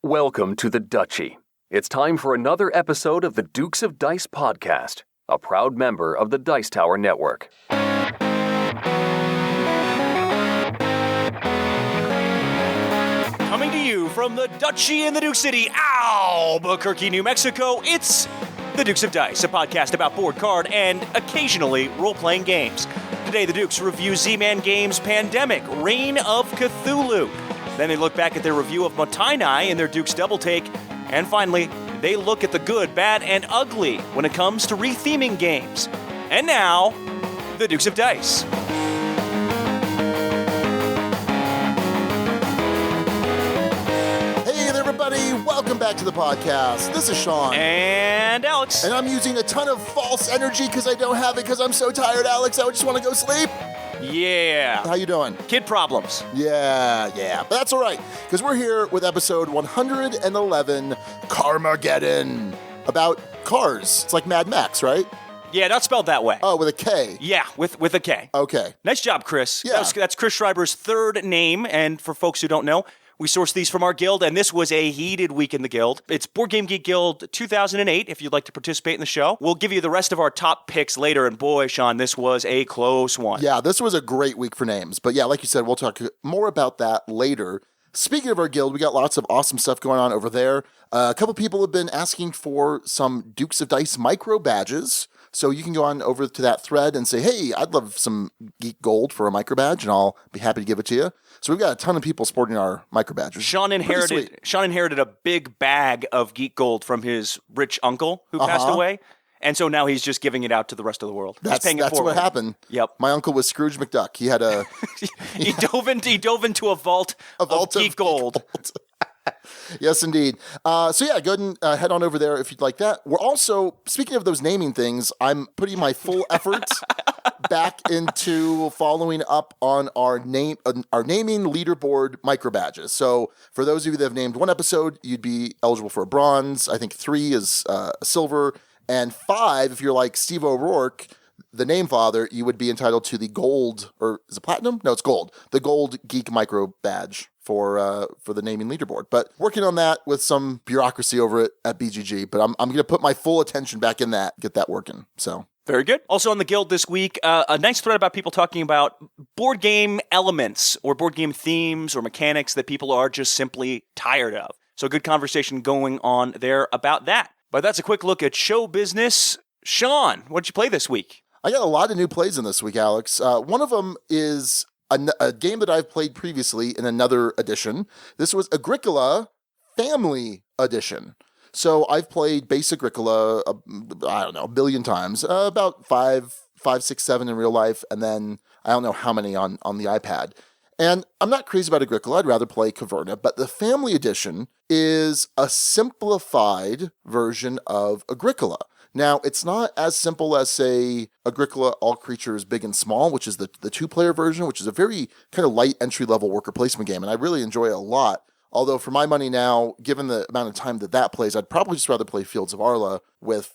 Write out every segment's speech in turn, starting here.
Welcome to the Duchy. It's time for another episode of the Dukes of Dice podcast, a proud member of the Dice Tower Network. Coming to you from the Duchy in the Duke City, Albuquerque, New Mexico, it's the Dukes of Dice, a podcast about board, card, and occasionally role-playing games. Today, the Dukes review Z-Man Games' Pandemic, Reign of Cthulhu. Then they look back at their review of Mottainai and their Dukes Double-Take. And finally, they look at the good, bad, and ugly when it comes to retheming games. And now, the Dukes of Dice. Hey there, everybody. Welcome back to the podcast. This is Sean. And Alex. And I'm using a ton of false energy because I don't have it because I'm so tired, Alex. I just want to go sleep. Yeah. How you doing? Kid problems. Yeah. But that's all right, because we're here with episode 111, Karmageddon, about cars. It's like Mad Max, right? Yeah, not spelled that way. Oh, with a K. Yeah, with a K. Okay. Nice job, Chris. Yeah. That's Chris Schreiber's third name, and for folks who don't know, we sourced these from our guild, and this was a heated week in the guild. It's Board Game Geek Guild 2008, if you'd like to participate in the show. We'll give you the rest of our top picks later, and boy, Sean, this was a close one. Yeah, this was a great week for names. But yeah, like you said, we'll talk more about that later. Speaking of our guild, we got lots of awesome stuff going on over there. A couple people have been asking for some Dukes of Dice micro badges. So you can go on over to that thread and say, hey, I'd love some Geek Gold for a micro badge, and I'll be happy to give it to you. So we've got a ton of people sporting our micro badges. Sean inherited a big bag of Geek Gold from his rich uncle who passed away. And so now he's just giving it out to the rest of the world. That's what happened. Yep. My uncle was Scrooge McDuck. He had a... he dove into a vault of Geek Gold. Yes, indeed. So yeah, go ahead and head on over there if you'd like that. We're also, speaking of those naming things, I'm putting my full effort back into following up on our naming leaderboard micro badges. So for those of you that have named one episode, you'd be eligible for a bronze. I think 3 is a silver, and 5, if you're like Steve O'Rourke, the name father, you would be entitled to the gold, or is it platinum? No, it's gold. The gold geek micro badge for the naming leaderboard. But working on that with some bureaucracy over it at BGG. But I'm going to put my full attention back in that, get that working. So very good. Also on the guild this week, a nice thread about people talking about board game elements or board game themes or mechanics that people are just simply tired of. So good conversation going on there about that. But that's a quick look at show business. Sean, what did you play this week? I got a lot of new plays in this week, Alex. One of them is a game that I've played previously in another edition. This was Agricola Family Edition. So I've played base Agricola, a billion times, about 5, 6, 7 in real life, and then I don't know how many on the iPad. And I'm not crazy about Agricola. I'd rather play Caverna, but the Family Edition is a simplified version of Agricola. Now, it's not as simple as, say, Agricola All Creatures Big and Small, which is the 2-player version, which is a very kind of light entry-level worker placement game, and I really enjoy it a lot. Although, for my money now, given the amount of time that plays, I'd probably just rather play Fields of Arla with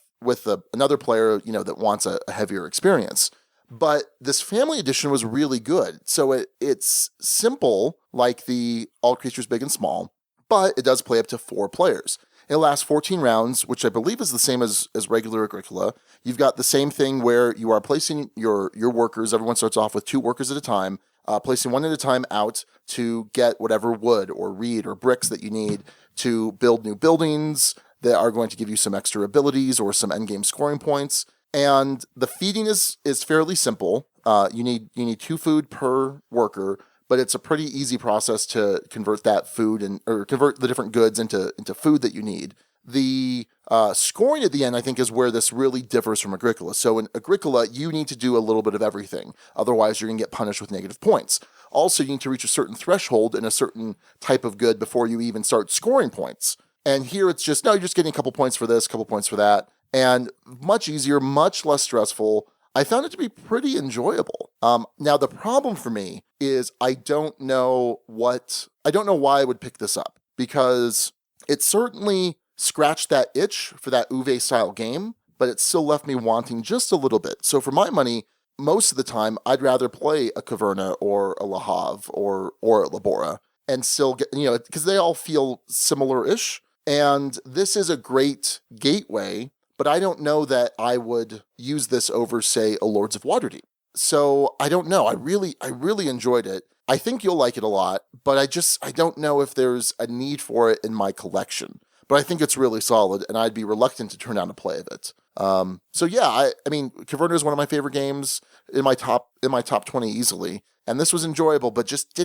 another player, that wants a heavier experience. But this Family Edition was really good. So it's simple, like the All Creatures Big and Small, but it does play up to 4 players. It lasts 14 rounds, which I believe is the same as regular Agricola. You've got the same thing where you are placing your workers. Everyone starts off with 2 workers at a time, placing one at a time out to get whatever wood or reed or bricks that you need to build new buildings that are going to give you some extra abilities or some endgame scoring points. And the feeding is fairly simple. You need 2 food per worker, but it's a pretty easy process to convert that food or convert the different goods into food that you need. The scoring at the end, I think, is where this really differs from Agricola. So in Agricola, you need to do a little bit of everything. Otherwise, you're going to get punished with negative points. Also, you need to reach a certain threshold in a certain type of good before you even start scoring points. And here it's just, no, you're just getting a couple points for this, a couple points for that. And much easier, much less stressful. I found it to be pretty enjoyable. Now, the problem for me is I don't know why I would pick this up, because it certainly scratched that itch for that Uwe style game, but it still left me wanting just a little bit. So for my money, most of the time, I'd rather play a Caverna or a Le Havre or a Labora. and still get, because they all feel similar-ish. And this is a great gateway, but I don't know that I would use this over, say, a Lords of Waterdeep. So I don't know. I really enjoyed it. I think you'll like it a lot, but I don't know if there's a need for it in my collection. But I think it's really solid, and I'd be reluctant to turn down a play of it. So yeah, I mean, Converter is one of my favorite games in my top 20 easily, and this was enjoyable, but just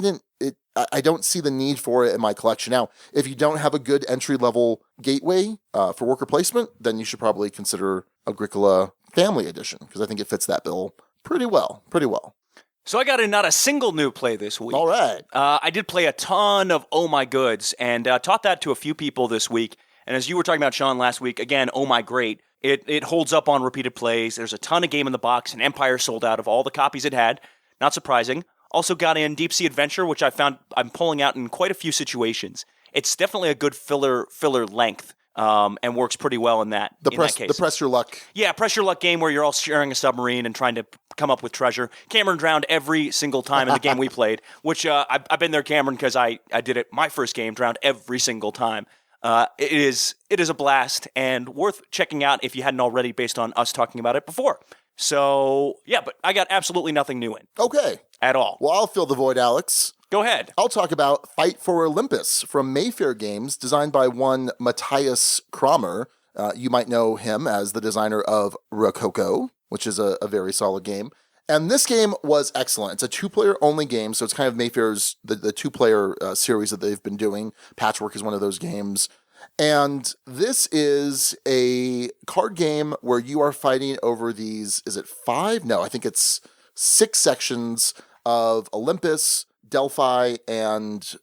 I don't see the need for it in my collection. Now, if you don't have a good entry-level gateway for worker placement, then you should probably consider Agricola Family Edition, because I think it fits that bill pretty well. So I got in not a single new play this week. All right. I did play a ton of Oh My Goods, and taught that to a few people this week. And as you were talking about, Sean, last week, again, Oh My Great, it holds up on repeated plays. There's a ton of game in the box, and Empire sold out of all the copies it had. Not surprising. Also got in Deep Sea Adventure, which I found I'm pulling out in quite a few situations. It's definitely a good filler length. And works pretty well in that case. The press your luck. Yeah, press your luck game where you're all sharing a submarine and trying to come up with treasure. Cameron drowned every single time in the game we played, which I've been there, Cameron, because I did it my first game, drowned every single time. It is a blast and worth checking out if you hadn't already based on us talking about it before. So, yeah, but I got absolutely nothing new in. Okay. At all. Well, I'll fill the void, Alex. Go ahead. I'll talk about Fight for Olympus from Mayfair Games, designed by one Matthias Kramer. You might know him as the designer of Rococo, which is a very solid game. And this game was excellent. It's a two-player only game, so it's kind of Mayfair's, the two-player series that they've been doing. Patchwork is one of those games. And this is a card game where you are fighting over these, is it 5? No, I think it's 6 sections of Olympus, Delphi, and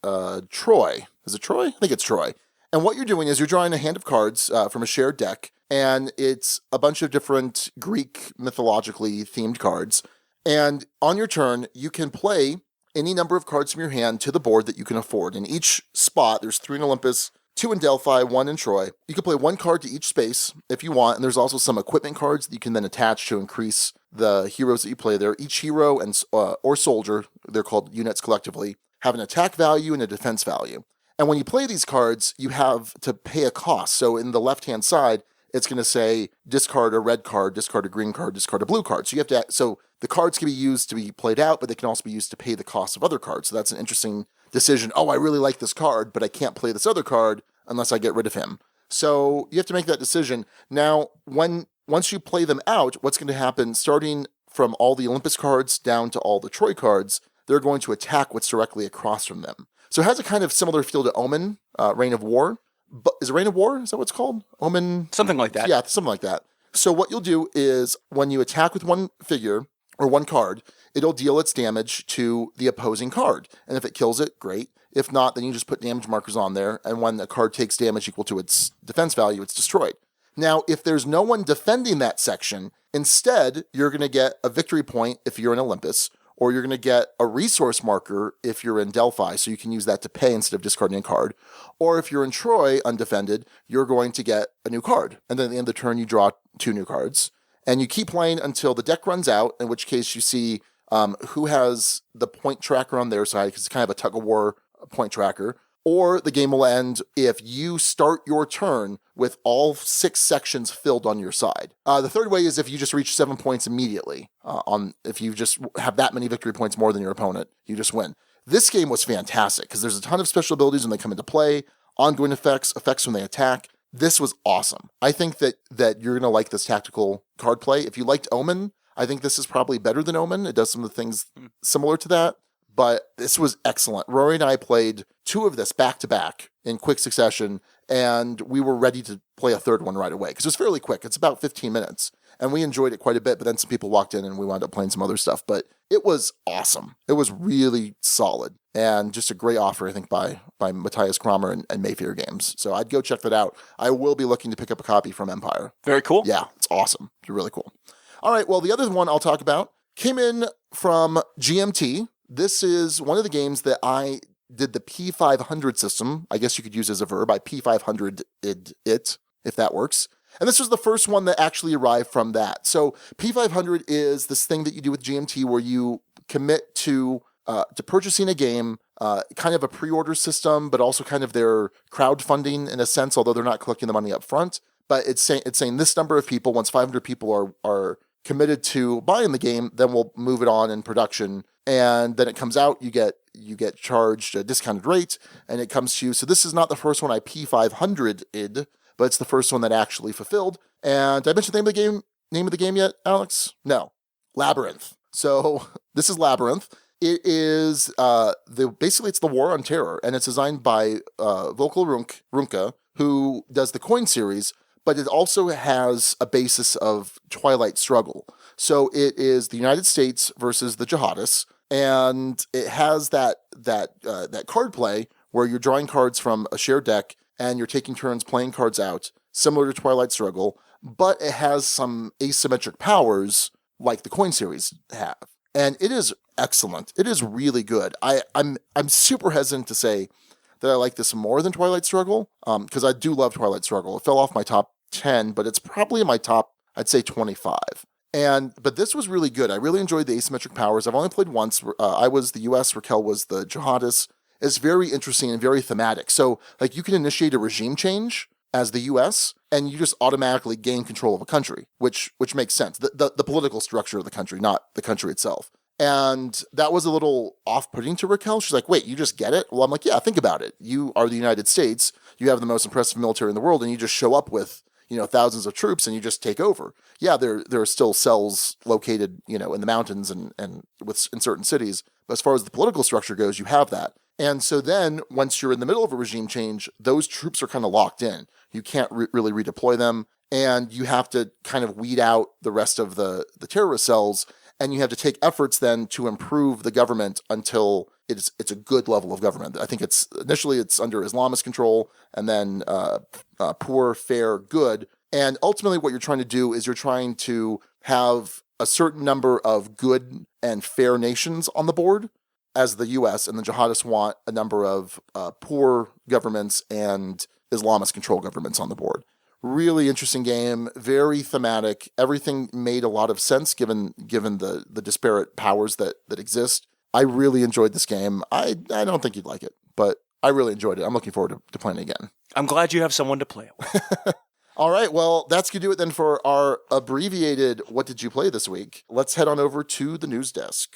Troy. Is it Troy? I think it's Troy. And what you're doing is you're drawing a hand of cards from a shared deck, and it's a bunch of different Greek mythologically themed cards. And on your turn, you can play any number of cards from your hand to the board that you can afford. In each spot, there's 3 in Olympus, 2 in Delphi, 1 in Troy. You can play 1 card to each space if you want, and there's also some equipment cards that you can then attach to increase the heroes that you play there. Each hero and or soldier, they're called units collectively, have an attack value and a defense value. And when you play these cards, you have to pay a cost. So in the left-hand side, it's going to say discard a red card, discard a green card, discard a blue card. So you have to. So the cards can be used to be played out, but they can also be used to pay the cost of other cards. So that's an interesting decision. Oh, I really like this card, but I can't play this other card unless I get rid of him. So you have to make that decision. Now, once you play them out, what's going to happen, starting from all the Olympus cards down to all the Troy cards, they're going to attack what's directly across from them. So it has a kind of similar feel to Omen, Reign of War. But is it Reign of War? Is that what it's called? Omen? Something like that. Yeah, something like that. So what you'll do is when you attack with one figure or one card, it'll deal its damage to the opposing card. And if it kills it, great. If not, then you just put damage markers on there. And when the card takes damage equal to its defense value, it's destroyed. Now, if there's no one defending that section, instead, you're going to get a victory point if you're in Olympus, or you're going to get a resource marker if you're in Delphi, so you can use that to pay instead of discarding a card. Or if you're in Troy, undefended, you're going to get a new card. And then at the end of the turn, you draw 2 new cards. And you keep playing until the deck runs out, in which case you see who has the point tracker on their side, because it's kind of a tug-of-war point tracker. Or the game will end if you start your turn with all 6 sections filled on your side. The third way is if you just reach 7 points immediately. If you just have that many victory points more than your opponent, you just win. This game was fantastic because there's a ton of special abilities when they come into play, ongoing effects when they attack. This was awesome. I think that you're going to like this tactical card play. If you liked Omen, I think this is probably better than Omen. It does some of the things similar to that. But this was excellent. Rory and I played 2 of this back-to-back in quick succession, and we were ready to play a third one right away, because it was fairly quick. It's about 15 minutes, and we enjoyed it quite a bit, but then some people walked in, and we wound up playing some other stuff. But it was awesome. It was really solid, and just a great offer, I think, by Matthias Kramer and Mayfair Games. So I'd go check that out. I will be looking to pick up a copy from Empire. Very cool. Yeah, it's awesome. It's really cool. All right, well, the other one I'll talk about came in from GMT. This is one of the games that I did the P500 system. I guess you could use as a verb. I P500'd it, if that works. And this was the first one that actually arrived from that. So P500 is this thing that you do with GMT where you commit to purchasing a game kind of a pre-order system, but also kind of their crowdfunding in a sense, although they're not collecting the money up front. But it's saying this number of people, once 500 people are committed to buying the game, then we'll move it on in production. And then it comes out, you get charged a discounted rate, and it comes to you. So this is not the first one I P500'd, but it's the first one that actually fulfilled. And did I mention the name of the game yet, Alex? No. Labyrinth. So this is Labyrinth. It is basically it's the War on Terror, and it's designed by Vokal Runka, who does the Coin series, but it also has a basis of Twilight Struggle. So it is the United States versus the jihadists, and it has that card play where you're drawing cards from a shared deck and you're taking turns playing cards out, similar to Twilight Struggle, but it has some asymmetric powers like the Coin series have. And it is excellent. It is really good. I'm super hesitant to say that I like this more than Twilight Struggle, because I do love Twilight Struggle. It fell off my top 10, but it's probably in my top, I'd say 25. But this was really good. I really enjoyed the asymmetric powers. I've only played once. I was the US, Raquel was the jihadist. It's very interesting and very thematic. So, like, you can initiate a regime change as the US, and you just automatically gain control of a country, which makes sense. The political structure of the country, not the country itself. And that was a little off-putting to Raquel. She's like, wait, you just get it? Well, I'm like, yeah, think about it. You are the United States. You have the most impressive military in the world, and you just show up with, thousands of troops, and you just take over. Yeah, there are still cells located, in the mountains and in certain cities. But as far as the political structure goes, you have that. And so then, once you're in the middle of a regime change, those troops are kind of locked in. You can't really redeploy them, and you have to kind of weed out the rest of the terrorist cells, and you have to take efforts then to improve the government until it's a good level of government. I think initially it's under Islamist control, and then poor, fair, good. And ultimately what you're trying to do is you're trying to have a certain number of good and fair nations on the board, as the US, and the jihadists want a number of poor governments and Islamist control governments on the board. Really interesting game, very thematic. Everything made a lot of sense given the disparate powers that exist. I really enjoyed this game. I don't think you'd like it, but I really enjoyed it. I'm looking forward to playing it again. I'm glad you have someone to play it with. All right, well, that's going to do it then for our abbreviated What Did You Play This Week? Let's head on over to the news desk.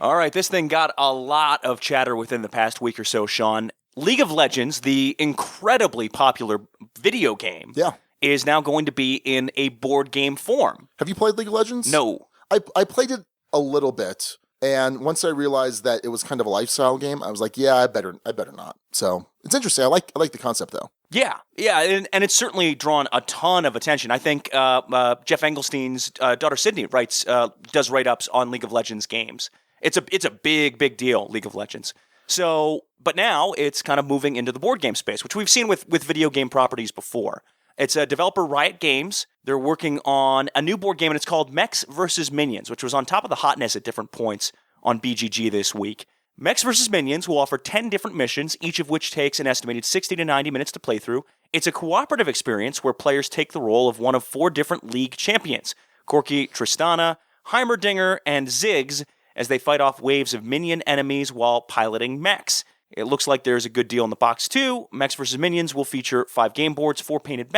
All right, this thing got a lot of chatter within the past week or so, Sean. League of Legends, the incredibly popular video game, is now going to be in a board game form. Have you played League of Legends? No. I played it a little bit, and once I realized that it was kind of a lifestyle game, I was like, yeah, I better not. So it's interesting. I like the concept, though. Yeah, and it's certainly drawn a ton of attention. I think Jeff Engelstein's daughter Sydney does write-ups on League of Legends games. It's a big deal, League of Legends. So, but now it's kind of moving into the board game space, which we've seen with video game properties before. It's a developer, Riot Games. They're working on a new board game, and it's called Mechs versus Minions, which was on top of the hotness at different points on BGG this week. Mechs versus Minions will offer 10 different missions, each of which takes an estimated 60 to 90 minutes to play through. It's a cooperative experience where players take the role of one of 4 different league champions, Corki, Tristana, Heimerdinger, and Ziggs, as they fight off waves of minion enemies while piloting mechs. It looks like there's a good deal in the box, too. Mechs vs. Minions will feature 5 game boards, 4 painted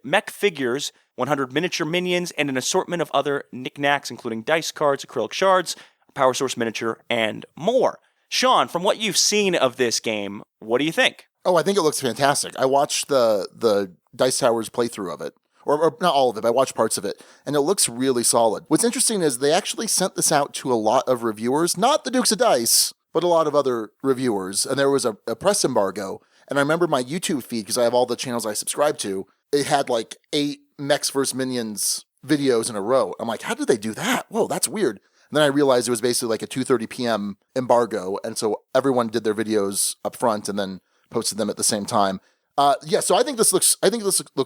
mech figures, 100 miniature minions, and an assortment of other knickknacks, including dice cards, acrylic shards, a power source miniature, and more. Sean, from what you've seen of this game, what do you think? Oh, I think it looks fantastic. I watched the Dice Towers playthrough of it. Or not all of it, but I watched parts of it, and it looks really solid. What's interesting is they actually sent this out to a lot of reviewers, not the Dukes of Dice, but a lot of other reviewers, and there was a press embargo, and I remember my YouTube feed, because I have all the channels I subscribe to, it had like 8 Mechs vs. Minions videos in a row. I'm like, how did they do that? Whoa, that's weird. And then I realized it was basically like a 2:30 p.m. embargo, and so everyone did their videos up front and then posted them at the same time. So I think this looks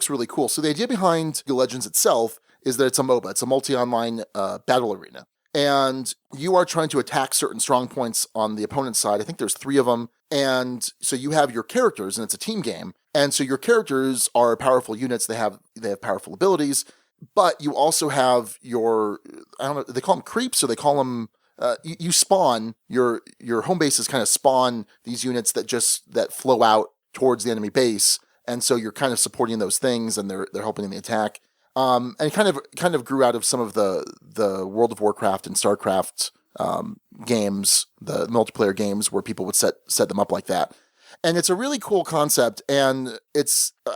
really cool. So the idea behind League of Legends itself is that it's a MOBA. It's a multi-online battle arena. And you are trying to attack certain strong points on the opponent's side. I think there's 3 of them. And so you have your characters, and it's a team game. And so your characters are powerful units. They have powerful abilities, but you also have your, I don't know, they call them creeps, or they call them, you spawn, your home bases kind of spawn these units that flow out towards the enemy base. And so you're kind of supporting those things, and they're helping in the attack. And it kind of grew out of some of the World of Warcraft and StarCraft games, the multiplayer games where people would set them up like that. And it's a really cool concept, and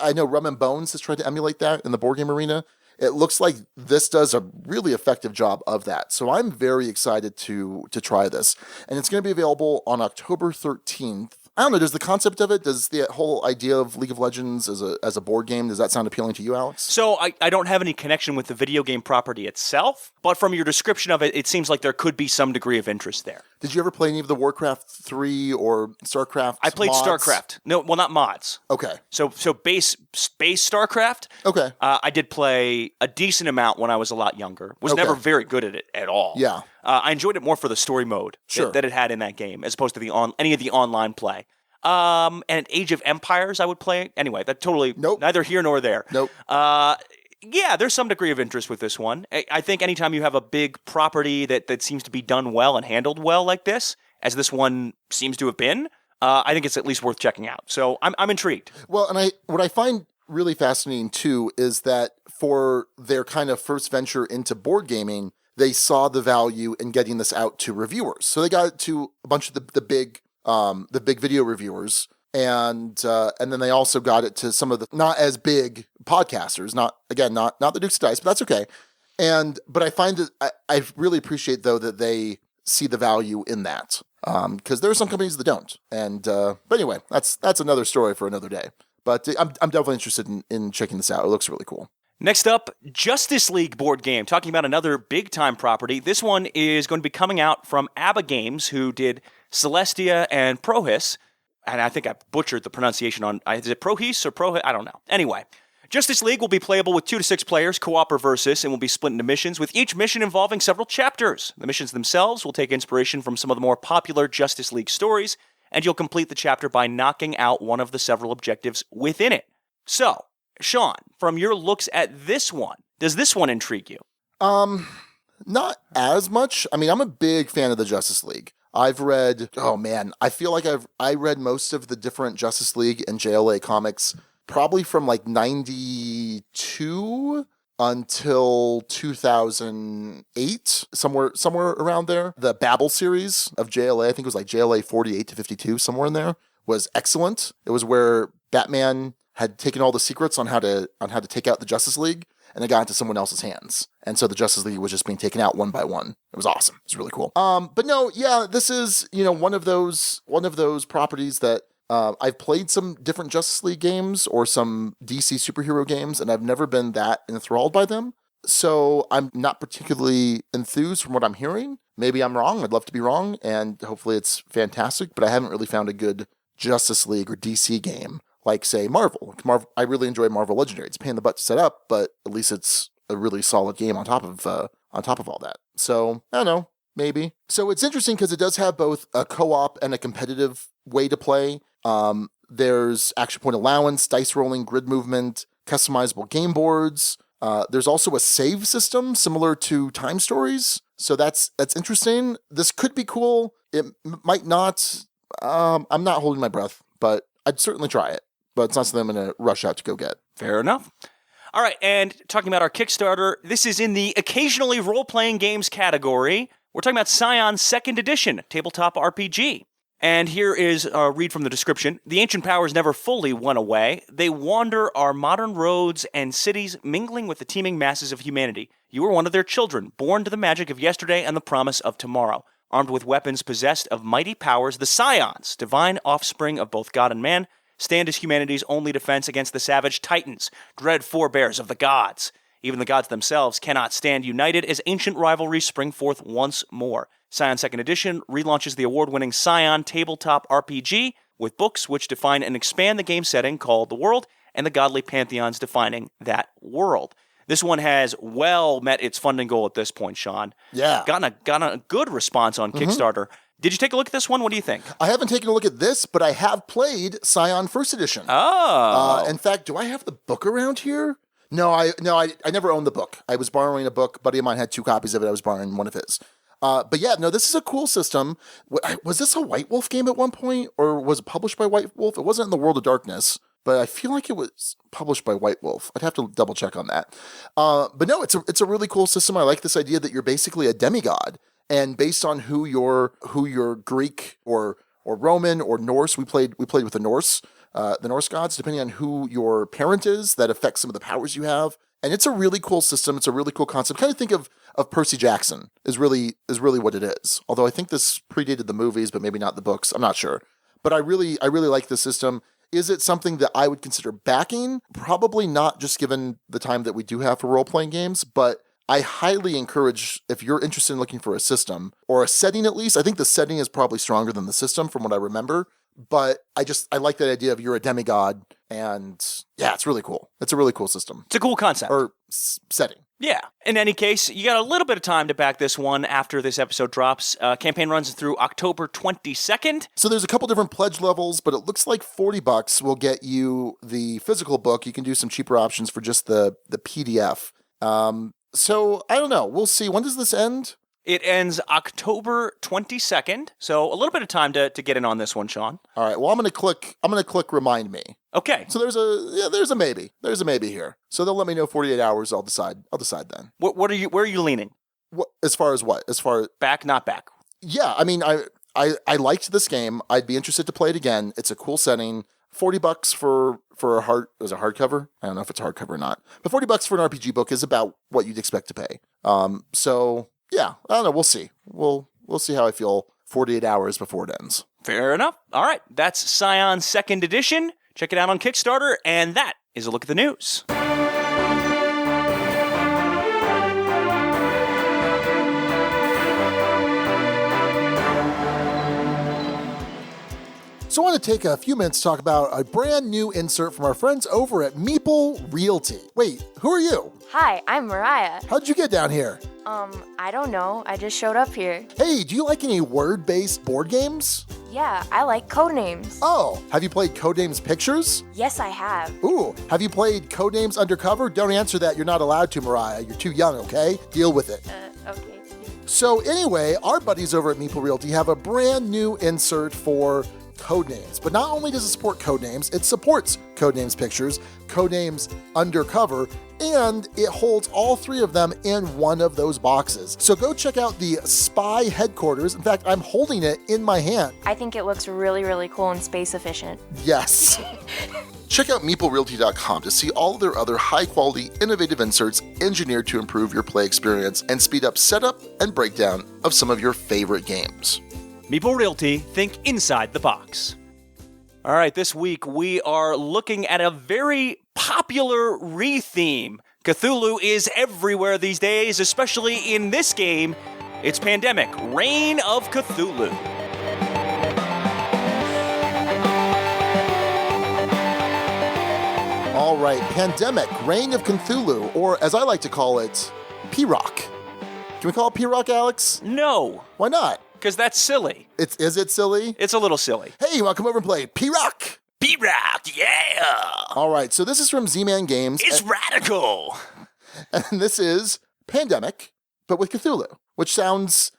I know Rum and Bones has tried to emulate that in the board game arena. It looks like this does a really effective job of that. So I'm very excited to try this. And it's going to be available on October 13th. I don't know, does the concept of it, does the whole idea of League of Legends as a board game, does that sound appealing to you, Alex? So I don't have any connection with the video game property itself, but from your description of it, it seems like there could be some degree of interest there. Did you ever play any of the Warcraft 3 or StarCraft I played mods? StarCraft. No, well, not mods. Okay. So base StarCraft. Okay. I did play a decent amount when I was a lot younger. Was never very good at it at all. Yeah. I enjoyed it more for the story mode that it had in that game, as opposed to any of the online play. And Age of Empires, I would play. Anyway, that totally neither here nor there. Nope. Yeah, there's some degree of interest with this one. I think anytime you have a big property that seems to be done well and handled well like this, as this one seems to have been, I think it's at least worth checking out. So I'm intrigued. Well, and what I find really fascinating too is that for their kind of first venture into board gaming, they saw the value in getting this out to reviewers. So they got it to a bunch of the big video reviewers, and then they also got it to some of the not as big podcasters. Not the Dukes of Dice, but that's okay. But I find that I really appreciate though that they see the value in that, because there are some companies that don't. But anyway, that's another story for another day. But I'm definitely interested in checking this out. It looks really cool. Next up, Justice League board game. Talking about another big-time property. This one is going to be coming out from ABBA Games, who did Celestia and Prohis. And I think I butchered the pronunciation on... Is it Prohis or Prohis? I don't know. Anyway, Justice League will be playable with 2 to 6 players, co-op or versus, and will be split into missions, with each mission involving several chapters. The missions themselves will take inspiration from some of the more popular Justice League stories, and you'll complete the chapter by knocking out one of the several objectives within it. So... Sean, from your looks at this one, does this one intrigue you? Not as much. I mean, I'm a big fan of the Justice League. I've read, I feel like I read most of the different Justice League and JLA comics probably from like 92 until 2008, somewhere around there. The Babel series of JLA, I think it was like JLA 48 to 52, somewhere in there, was excellent. It was where Batman had taken all the secrets on how to take out the Justice League, and it got into someone else's hands. And so the Justice League was just being taken out one by one. It was awesome. It was really cool. But no, yeah, this is, one of those properties that I've played some different Justice League games or some DC superhero games, and I've never been that enthralled by them. So I'm not particularly enthused from what I'm hearing. Maybe I'm wrong. I'd love to be wrong, and hopefully it's fantastic, but I haven't really found a good Justice League or DC game like, say, Marvel. I really enjoy Marvel Legendary. It's a pain in the butt to set up, but at least it's a really solid game on top of all that. So, I don't know, maybe. So it's interesting because it does have both a co-op and a competitive way to play. There's action point allowance, dice rolling, grid movement, customizable game boards. There's also a save system similar to Time Stories. So that's interesting. This could be cool. It might not. I'm not holding my breath, but I'd certainly try it. But it's not something I'm going to rush out to go get. Fair enough. All right, and talking about our Kickstarter, this is in the occasionally role-playing games category. We're talking about Scion 2nd Edition, tabletop RPG. And here is a read from the description. The ancient powers never fully went away. They wander our modern roads and cities, mingling with the teeming masses of humanity. You are one of their children, born to the magic of yesterday and the promise of tomorrow. Armed with weapons possessed of mighty powers, the Scions, divine offspring of both God and man, stand as humanity's only defense against the savage Titans, dread forebears of the gods. Even the gods themselves cannot stand united as ancient rivalries spring forth once more. Scion 2nd Edition relaunches the award-winning Scion tabletop RPG with books which define and expand the game setting called The World and the godly pantheons defining that world. This one has well met its funding goal at this point, Sean. Yeah. Gotten a good response on Kickstarter. Did you take a look at this one? What do you think? I haven't taken a look at this, but I have played Scion First Edition. Oh. In fact, do I have the book around here? No, I never owned the book. I was borrowing a book. A buddy of mine had 2 copies of it. I was borrowing one of his. But yeah, no, this is a cool system. Was this a White Wolf game at one point, or was it published by White Wolf? It wasn't in the World of Darkness, but I feel like it was published by White Wolf. I'd have to double check on that. But no, it's a really cool system. I like this idea that you're basically a demigod, and based on who you're Greek or Roman or Norse, we played with the Norse gods, depending on who your parent is, that affects some of the powers you have. And it's a really cool system. It's a really cool concept. Kind of think of Percy Jackson is really what it is. Although I think this predated the movies, but maybe not the books. I'm not sure. But I really like this system. Is it something that I would consider backing? Probably not, just given the time that we do have for role-playing games. But I highly encourage, if you're interested in looking for a system, or a setting at least, I think the setting is probably stronger than the system from what I remember. But I like that idea of you're a demigod, and yeah, it's really cool. It's a really cool system. It's a cool concept. Or setting. Yeah. In any case, you got a little bit of time to back this one after this episode drops. Campaign runs through October 22nd. So there's a couple different pledge levels, but it looks like $40 will get you the physical book. You can do some cheaper options for just the PDF. So I don't know. We'll see. When does this end? It ends October 22nd, so a little bit of time to get in on this one, Sean. All right. Well, I'm going to click remind me. Okay. So there's a maybe. There's a maybe here. So they'll let me know 48 hours. I'll decide then. Where are you leaning? What, as far as what? As far back, not back. Yeah, I mean, I liked this game. I'd be interested to play it again. It's a cool setting. $40 for a hardcover. I don't know if it's a hardcover or not. But $40 for an RPG book is about what you'd expect to pay. So yeah, I don't know. We'll see. We'll see how I feel 48 hours before it ends. Fair enough. All right. That's Scion 2nd Edition. Check it out on Kickstarter. And that is a look at the news. So I want to take a few minutes to talk about a brand new insert from our friends over at Meeple Realty. Wait, who are you? Hi, I'm Mariah. How'd you get down here? I don't know. I just showed up here. Hey, do you like any word-based board games? Yeah, I like Codenames. Oh, have you played Codenames Pictures? Yes, I have. Ooh, have you played Codenames Undercover? Don't answer that. You're not allowed to, Mariah. You're too young, okay? Deal with it. Okay. So anyway, our buddies over at Meeple Realty have a brand new insert for Codenames. But not only does it support Codenames, it supports Codenames Pictures, Codenames Undercover, and it holds all 3 of them in one of those boxes. So go check out the Spy headquarters. In fact, I'm holding it in my hand. I think it looks really, really cool and space efficient. Yes. Check out MeepleRealty.com to see all of their other high-quality, innovative inserts engineered to improve your play experience and speed up setup and breakdown of some of your favorite games. Meeple Realty, think inside the box. All right, this week we are looking at a very popular retheme. Cthulhu is everywhere these days, especially in this game. It's Pandemic, Reign of Cthulhu. All right, Pandemic, Reign of Cthulhu, or as I like to call it, P-Rock. Can we call it P-Rock, Alex? No. Why not? Because that's silly. Is it silly? It's a little silly. Hey, you want to come over and play P-Rock? P-Rock, yeah! All right, so this is from Z-Man Games. It's radical! And this is Pandemic, but with Cthulhu, which sounds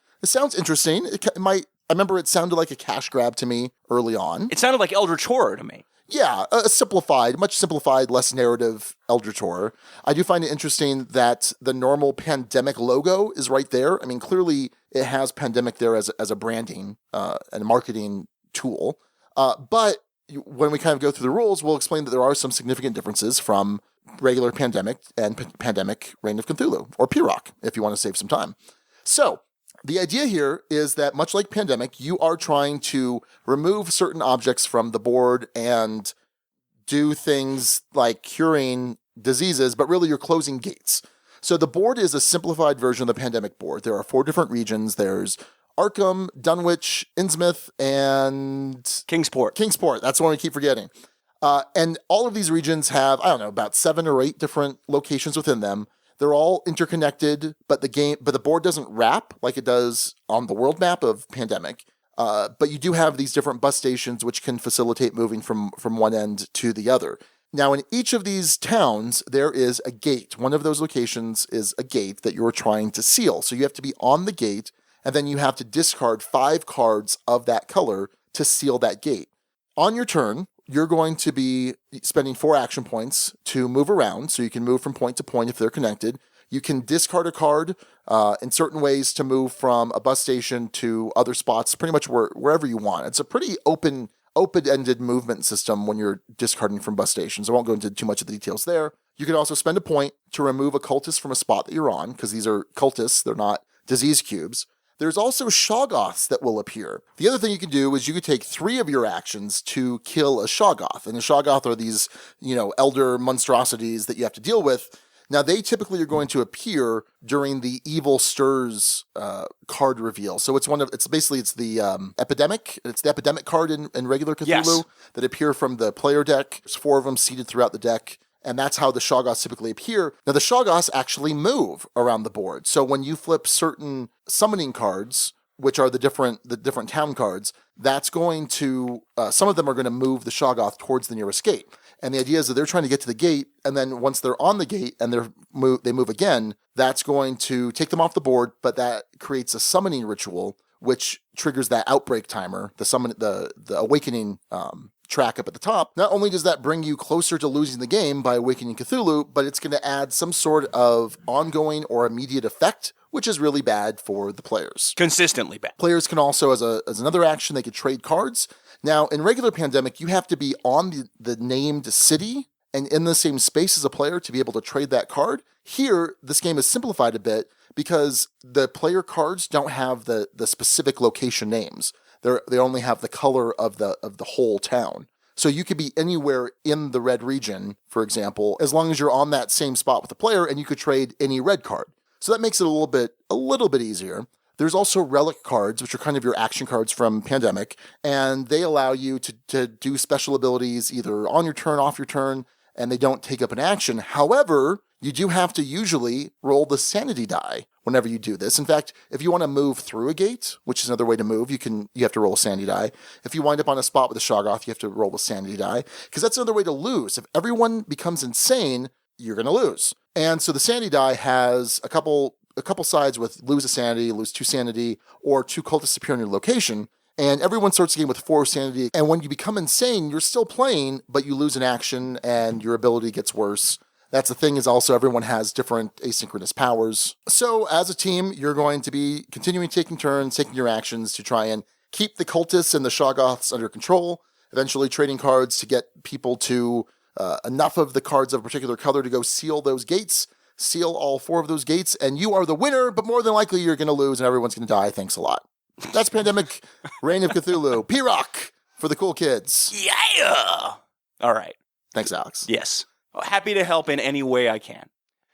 interesting. I remember it sounded like a cash grab to me early on. It sounded like Eldritch Horror to me. Yeah, much simplified, less narrative Eldritch Horror. I do find it interesting that the normal Pandemic logo is right there. I mean, clearly it has Pandemic there as a branding and a marketing tool. But when we kind of go through the rules, we'll explain that there are some significant differences from regular Pandemic and Pandemic Reign of Cthulhu, or P-Rock, if you want to save some time. So, the idea here is that much like Pandemic, you are trying to remove certain objects from the board and do things like curing diseases, but really you're closing gates. So the board is a simplified version of the Pandemic board. There are 4 different regions. There's Arkham, Dunwich, Innsmouth, and Kingsport. That's the one we keep forgetting. And all of these regions have, about 7 or 8 different locations within them. They're all interconnected, but the board doesn't wrap like it does on the world map of Pandemic. But you do have these different bus stations which can facilitate moving from one end to the other. Now, in each of these towns, there is a gate. One of those locations is a gate that you're trying to seal. So you have to be on the gate, and then you have to discard 5 cards of that color to seal that gate. On your turn, you're going to be spending 4 action points to move around, so you can move from point to point if they're connected. You can discard a card in certain ways to move from a bus station to other spots, pretty much wherever you want. It's a pretty open-ended movement system when you're discarding from bus stations. I won't go into too much of the details there. You can also spend a point to remove a cultist from a spot that you're on, because these are cultists, they're not disease cubes. There's also Shoggoths that will appear. The other thing you can do is you could take 3 of your actions to kill a Shoggoth. And the Shoggoth are these, elder monstrosities that you have to deal with. Now, they typically are going to appear during the Evil Stirs card reveal. So it's the Epidemic. It's the Epidemic card in regular Cthulhu that appear from the player deck. There's 4 of them seated throughout the deck. And that's how the Shoggoths typically appear. Now, the Shoggoths actually move around the board. So when you flip certain summoning cards, which are the different town cards, that's going to, some of them are going to move the Shoggoth towards the nearest gate. And the idea is that they're trying to get to the gate, and then once they're on the gate and they move again, that's going to take them off the board, but that creates a summoning ritual, which triggers that outbreak timer, the awakening track up at the top. Not only does that bring you closer to losing the game by awakening Cthulhu, but it's going to add some sort of ongoing or immediate effect, which is really bad for the players. Consistently bad. Players can also, as another action, they could trade cards. Now, in regular Pandemic, you have to be on the named city and in the same space as a player to be able to trade that card. Here, this game is simplified a bit because the player cards don't have the specific location names. They only have the color of the whole town. So you could be anywhere in the red region, for example, as long as you're on that same spot with the player, and you could trade any red card. So that makes it a little bit easier. There's also relic cards, which are kind of your action cards from Pandemic, and they allow you to do special abilities either on your turn, off your turn, and they don't take up an action. However, you do have to usually roll the sanity die whenever you do this. In fact, if you want to move through a gate, which is another way to move, you have to roll a sanity die. If you wind up on a spot with a Shoggoth, you have to roll the sanity die, because that's another way to lose. If everyone becomes insane, you're going to lose. And so the sanity die has a couple sides with lose a sanity, lose 2 sanity, or 2 cultists appear in your location. And everyone starts the game with 4 sanity. And when you become insane, you're still playing, but you lose an action and your ability gets worse. That's the thing, is also everyone has different asynchronous powers. So as a team, you're going to be continuing taking turns, taking your actions to try and keep the cultists and the Shoggoths under control, eventually trading cards to get people to enough of the cards of a particular color to go seal those gates, seal all 4 of those gates, and you are the winner, but more than likely you're going to lose and everyone's going to die. Thanks a lot. That's Pandemic Reign of Cthulhu. P-Rock for the cool kids. Yeah! All right. Thanks, Alex. Yes. Happy to help in any way I can.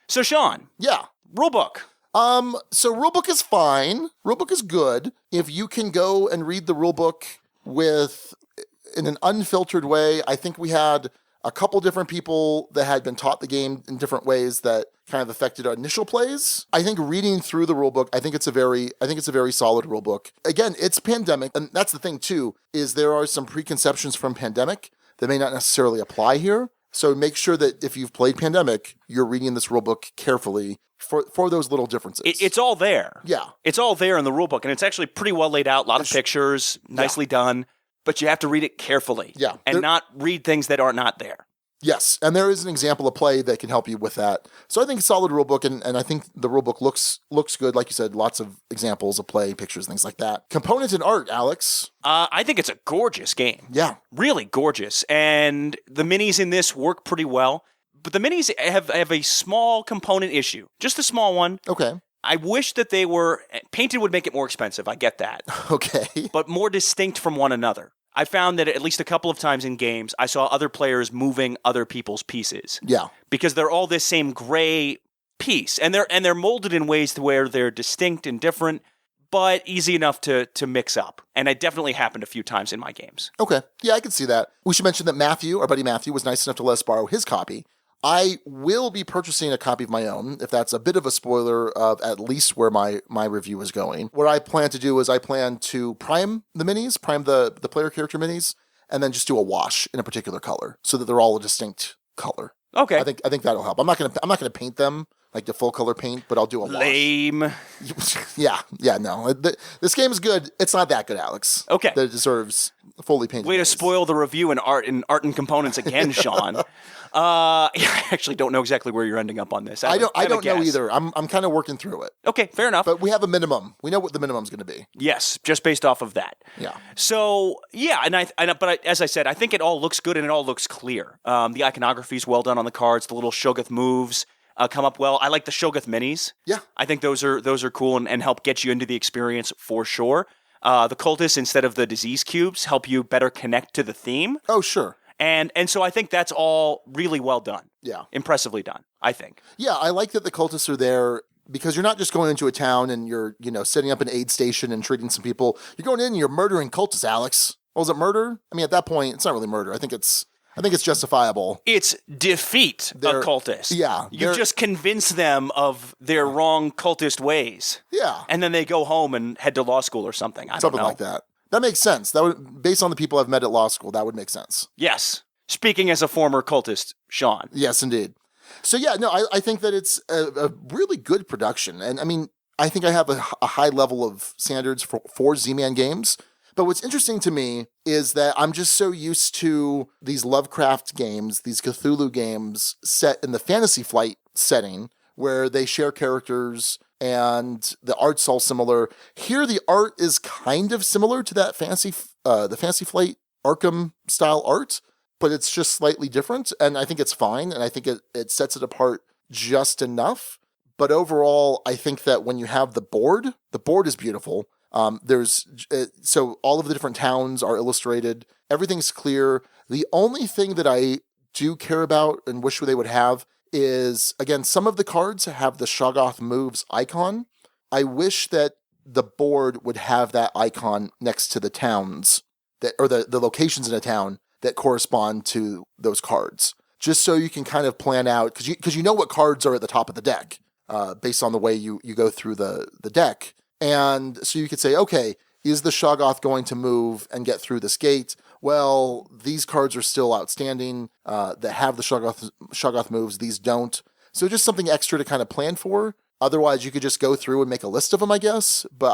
So, Sean. Yeah. Rulebook. So rulebook is fine. Rulebook is good. If you can go and read the rulebook in an unfiltered way. I think we had a couple different people that had been taught the game in different ways that kind of affected our initial plays. I think reading through the rulebook, I think it's a very solid rulebook. Again, it's Pandemic, and that's the thing too, is there are some preconceptions from Pandemic that may not necessarily apply here. So make sure that if you've played Pandemic, you're reading this rulebook carefully for those little differences. It's all there. Yeah. It's all there in the rulebook, and it's actually pretty well laid out, a lot of pictures, nicely done, but you have to read it carefully. Yeah. And not read things that are not there. Yes, and there is an example of play that can help you with that. So I think a solid rulebook, and I think the rulebook looks good. Like you said, lots of examples of play, pictures, things like that. Components and art, Alex. I think it's a gorgeous game. Yeah. Really gorgeous. And the minis in this work pretty well. But the minis have a small component issue. Just a small one. Okay. I wish that they were... Painted would make it more expensive, I get that. Okay. But more distinct from one another. I found that at least a couple of times in games, I saw other players moving other people's pieces. Yeah. Because they're all this same gray piece. And they're molded in ways to where they're distinct and different, but easy enough to mix up. And it definitely happened a few times in my games. Okay. Yeah, I can see that. We should mention that Matthew, our buddy Matthew, was nice enough to let us borrow his copy. I will be purchasing a copy of my own, if that's a bit of a spoiler of at least where my review is going. What I plan to do is I plan to prime the minis, prime the player character minis, and then just do a wash in a particular color so that they're all a distinct color. Okay. I think that'll help. I'm not gonna paint them like the full color paint, but I'll do a wash. Lame. Yeah, no. This game is good. It's not that good, Alex. Okay. That it deserves fully painted. Way to spoil the review in art and components again, Sean. I actually don't know exactly where you're ending up on this. I don't know either. I'm kind of working through it. Okay, fair enough. But we have a minimum. We know what the minimum's going to be. Yes, just based off of that. Yeah. So yeah, as I said, I think it all looks good and it all looks clear. The iconography is well done on the cards. The little Shoggoth moves come up well. I like the Shoggoth minis. Yeah. I think those are cool and help get you into the experience for sure. The cultists, instead of the disease cubes, help you better connect to the theme. Oh, sure. And so I think that's all really well done. Yeah. Impressively done, I think. Yeah, I like that the cultists are there because you're not just going into a town and you're, setting up an aid station and treating some people. You're going in and you're murdering cultists, Alex. Oh, is it murder? I mean, at that point, it's not really murder. I think it's justifiable. It's defeat a cultist. Yeah. You just convince them of their wrong cultist ways. Yeah. And then they go home and head to law school or something. I don't know. Something like that. That makes sense. That would, based on the people I've met at law school, that would make sense. Yes. Speaking as a former cultist, Sean. Yes, indeed. So yeah, no, I think that it's a really good production. And I mean, I think I have a high level of standards for Z-Man games. But what's interesting to me is that I'm just so used to these Lovecraft games, these Cthulhu games set in the Fantasy Flight setting where they share characters and the art's all similar. Here, the art is kind of similar to that the Fantasy Flight Arkham style art, but it's just slightly different. And I think it's fine. And I think it sets it apart just enough. But overall, I think that when you have the board is beautiful. So all of the different towns are illustrated. Everything's clear. The only thing that I do care about and wish they would have is, again, some of the cards have the Shoggoth moves icon. I wish that the board would have that icon next to the towns or the locations in a town that correspond to those cards, just so you can kind of plan out, because you know what cards are at the top of the deck based on the way you go through the deck. And so you could say, okay, is the Shoggoth going to move and get through this gate? Well, these cards are still outstanding that have the Shoggoth moves. These don't. So just something extra to kind of plan for. Otherwise, you could just go through and make a list of them, I guess. But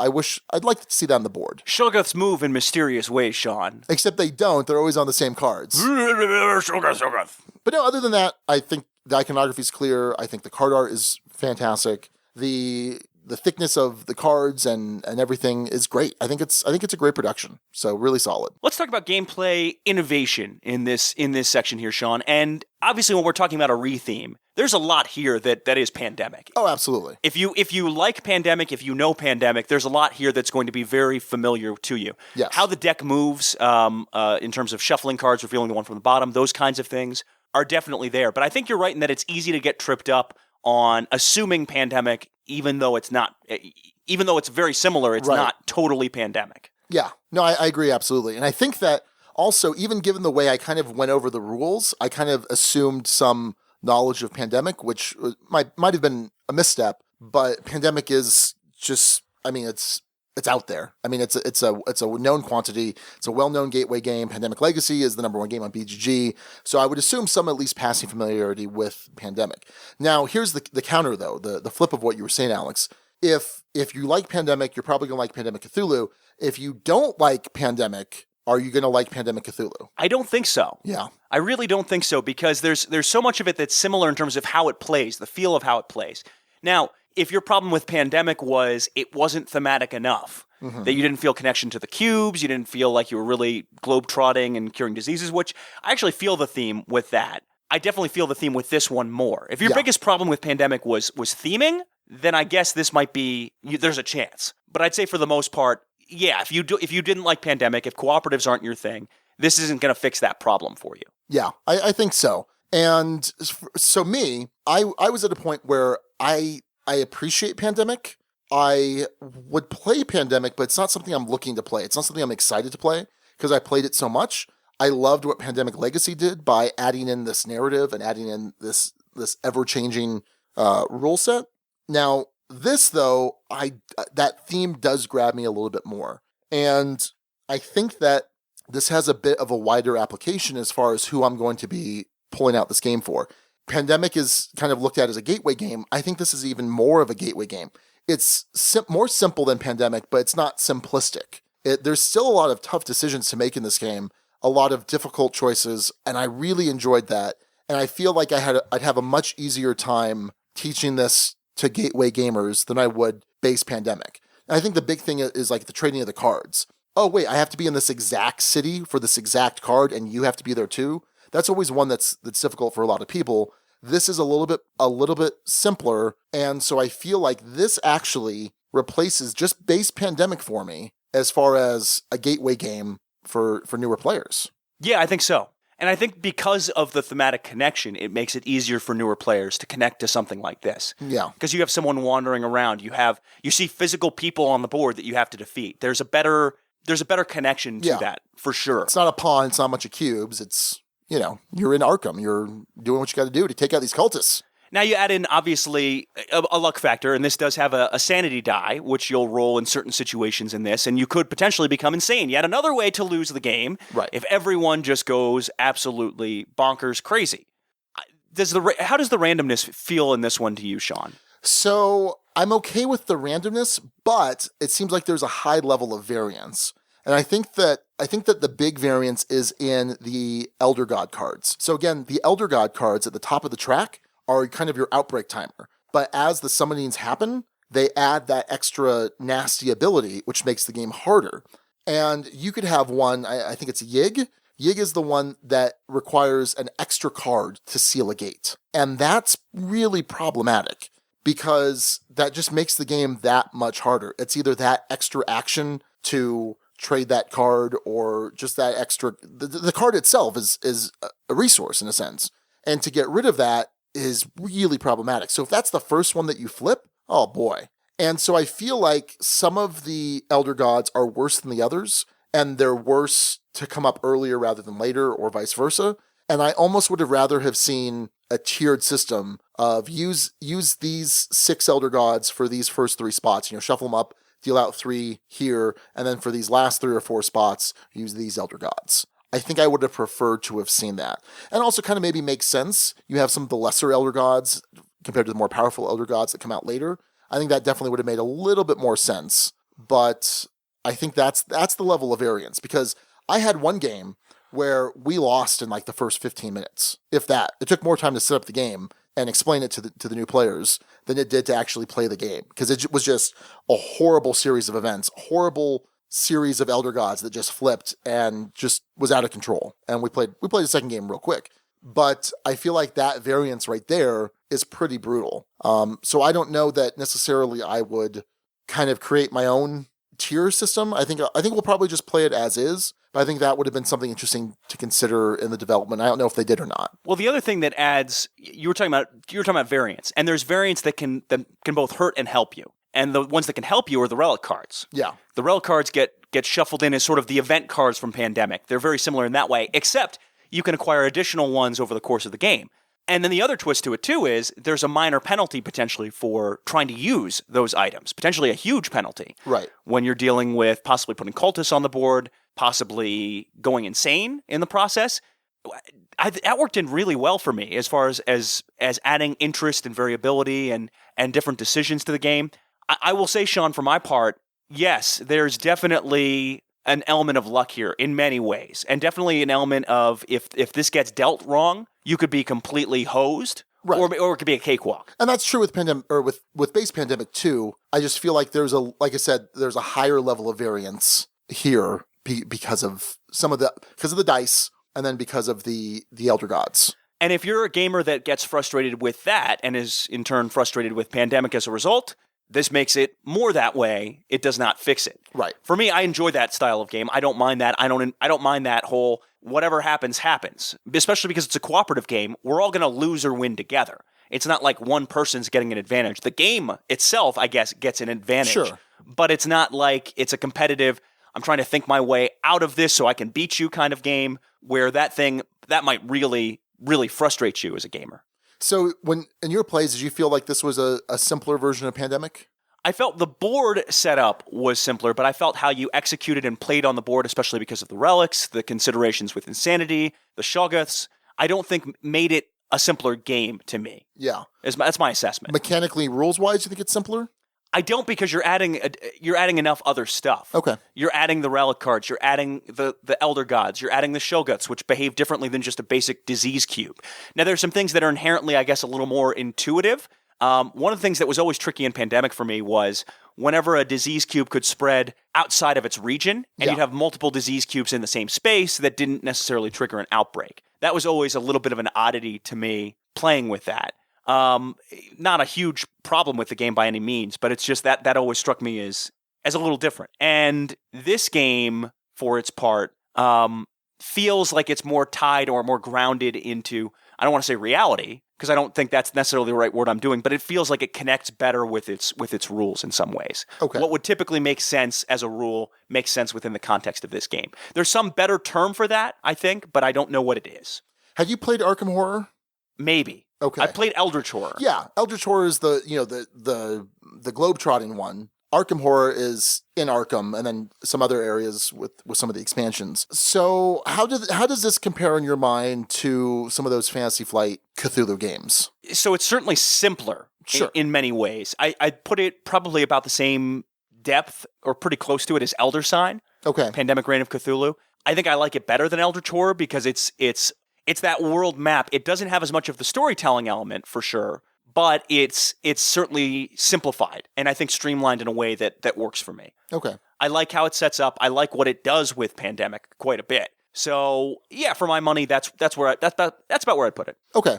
I'd like to see that on the board. Shoggoths move in mysterious ways, Sean. Except they don't. They're always on the same cards. Shoggoth. But no, other than that, I think the iconography is clear. I think the card art is fantastic. The thickness of the cards and everything is great. I think it's a great production. So really solid. Let's talk about gameplay innovation in this section here, Sean. And obviously, when we're talking about a retheme, there's a lot here that is Pandemic. Oh, absolutely. If you like Pandemic, if you know Pandemic, there's a lot here that's going to be very familiar to you. Yes. How the deck moves in terms of shuffling cards, revealing the one from the bottom, those kinds of things are definitely there. But I think you're right in that it's easy to get tripped up on assuming Pandemic, even though it's very similar, it's not totally Pandemic. Yeah, no, I agree absolutely. And I think that also, even given the way I kind of went over the rules, I kind of assumed some knowledge of Pandemic, which might have been a misstep, but Pandemic is just, I mean, it's out there. I mean, it's a known quantity. It's a well-known gateway game. Pandemic Legacy is the #1 game on BGG. So I would assume some at least passing familiarity with Pandemic. Now, here's the counter, though, the flip of what you were saying, Alex. If you like Pandemic, you're probably going to like Pandemic Cthulhu. If you don't like Pandemic, are you going to like Pandemic Cthulhu? I don't think so. Yeah. I really don't think so, because there's so much of it that's similar in terms of how it plays, the feel of how it plays. Now, if your problem with Pandemic was it wasn't thematic enough, that you didn't feel connection to the cubes, you didn't feel like you were really globe-trotting and curing diseases, which I actually feel the theme with that. I definitely feel the theme with this one more. If your biggest problem with Pandemic was theming, then I guess this might be, there's a chance. But I'd say for the most part, yeah, if you didn't like Pandemic, if cooperatives aren't your thing, this isn't going to fix that problem for you. Yeah, I think so. And so me, I was at a point where I appreciate Pandemic. I would play Pandemic, but it's not something I'm looking to play. It's not something I'm excited to play because I played it so much. I loved what Pandemic Legacy did by adding in this narrative and adding in this ever-changing rule set. Now, this, though, that theme does grab me a little bit more. And I think that this has a bit of a wider application as far as who I'm going to be pulling out this game for. Pandemic is kind of looked at as a gateway game. I think this is even more of a gateway game. It's more simple than Pandemic, but it's not simplistic. There's still a lot of tough decisions to make in this game, a lot of difficult choices, and I really enjoyed that. And I feel like I'd have a much easier time teaching this to gateway gamers than I would base Pandemic. And I think the big thing is like the trading of the cards. Oh, wait, I have to be in this exact city for this exact card, and you have to be there too? That's always one that's difficult for a lot of people. This is a little bit simpler, and so I feel like this actually replaces just base Pandemic for me as far as a gateway game for newer players. Yeah, I think so. And I think because of the thematic connection, it makes it easier for newer players to connect to something like this. Yeah. Because you have someone wandering around, you see physical people on the board that you have to defeat. There's a better connection to that, for sure. It's not a pawn, it's not a bunch of cubes, it's, you're in Arkham, you're doing what you got to do to take out these cultists. Now you add in, obviously, a luck factor, and this does have a sanity die, which you'll roll in certain situations in this, and you could potentially become insane. Yet another way to lose the game, right, if everyone just goes absolutely bonkers crazy. How does the randomness feel in this one to you, Sean? So I'm okay with the randomness, but it seems like there's a high level of variance. And I think that the big variance is in the Elder God cards. So again, the Elder God cards at the top of the track are kind of your outbreak timer. But as the summonings happen, they add that extra nasty ability, which makes the game harder. And you could have one, I think it's Yig. Yig is the one that requires an extra card to seal a gate. And that's really problematic because that just makes the game that much harder. It's either that extra action to trade that card or just that extra... The card itself is a resource in a sense. And to get rid of that is really problematic. So if that's the first one that you flip, oh boy. And so I feel like some of the Elder Gods are worse than the others, and they're worse to come up earlier rather than later, or vice versa. And I almost would have rather have seen a tiered system of use these 6 Elder Gods for these first 3 spots. Shuffle them up, deal out 3 here, and then for these last 3 or 4 spots, use these Elder Gods. I think I would have preferred to have seen that. And also kind of maybe makes sense. You have some of the lesser Elder Gods compared to the more powerful Elder Gods that come out later. I think that definitely would have made a little bit more sense. But I think that's the level of variance, because I had one game where we lost in like the first 15 minutes, if that. It took more time to set up the game and explain it to the new players than it did to actually play the game, because it was just a horrible series of events, horrible series of Elder Gods that just flipped and just was out of control. And we played the second game real quick. But I feel like that variance right there is pretty brutal. So I don't know that necessarily I would kind of create my own tier system. I think we'll probably just play it as is, but I think that would have been something interesting to consider in the development. I don't know if they did or not. Well, the other thing that adds, you were talking about variance, and there's variance that can both hurt and help you. And the ones that can help you are the relic cards. Yeah. The relic cards get shuffled in as sort of the event cards from Pandemic. They're very similar in that way, except you can acquire additional ones over the course of the game. And then the other twist to it, too, is there's a minor penalty potentially for trying to use those items, potentially a huge penalty. Right. When you're dealing with possibly putting cultists on the board, possibly going insane in the process. That worked in really well for me as far as adding interest and variability and different decisions to the game. I will say, Sean, for my part, yes, there's definitely an element of luck here in many ways, and definitely an element of if this gets dealt wrong, you could be completely hosed, right, or it could be a cakewalk. And that's true with Pandemic, or with base Pandemic 2. I just feel like there's a higher level of variance here because of the dice, and then because of the Elder Gods. And if you're a gamer that gets frustrated with that and is in turn frustrated with Pandemic as a result, this makes it more that way. It does not fix it. Right. For me, I enjoy that style of game. I don't mind that. I don't mind that whole whatever happens, happens. Especially because it's a cooperative game. We're all going to lose or win together. It's not like one person's getting an advantage. The game itself, I guess, gets an advantage. Sure. But it's not like it's a competitive, I'm trying to think my way out of this so I can beat you kind of game, where that might really, really frustrate you as a gamer. So when in your plays, did you feel like this was a simpler version of Pandemic? I felt the board setup was simpler, but I felt how you executed and played on the board, especially because of the relics, the considerations with insanity, the shoggoths, I don't think made it a simpler game to me. Yeah. That's my assessment. Mechanically, rules-wise, you think it's simpler? I don't, because you're adding enough other stuff. Okay. You're adding the relic cards, you're adding the elder gods, you're adding the shoggoths, which behave differently than just a basic disease cube. Now, there's some things that are inherently, I guess, a little more intuitive. One of the things that was always tricky in Pandemic for me was whenever a disease cube could spread outside of its region, and you'd have multiple disease cubes in the same space that didn't necessarily trigger an outbreak. That was always a little bit of an oddity to me playing with that. Not a huge problem with the game by any means, but it's just that always struck me as a little different. And this game, for its part, feels like it's more tied or more grounded into, I don't want to say reality, because I don't think that's necessarily the right word I'm doing, but it feels like it connects better with its rules in some ways. Okay. What would typically make sense as a rule makes sense within the context of this game. There's some better term for that, I think, but I don't know what it is. Have you played Arkham Horror? Maybe. Okay. I played Eldritch Horror. Yeah, Eldritch Horror is the globe-trotting one. Arkham Horror is in Arkham, and then some other areas with some of the expansions. So how does this compare in your mind to some of those Fantasy Flight Cthulhu games? So it's certainly simpler Sure. in many ways. I'd put it probably about the same depth or pretty close to it as Elder Sign, Okay. Pandemic Reign of Cthulhu. I think I like it better than Eldritch Horror because it's that world map. It doesn't have as much of the storytelling element for sure, but it's certainly simplified and I think streamlined in a way that works for me. Okay. I like how it sets up. I like what it does with Pandemic quite a bit. So yeah, for my money, that's about where I'd put it. Okay.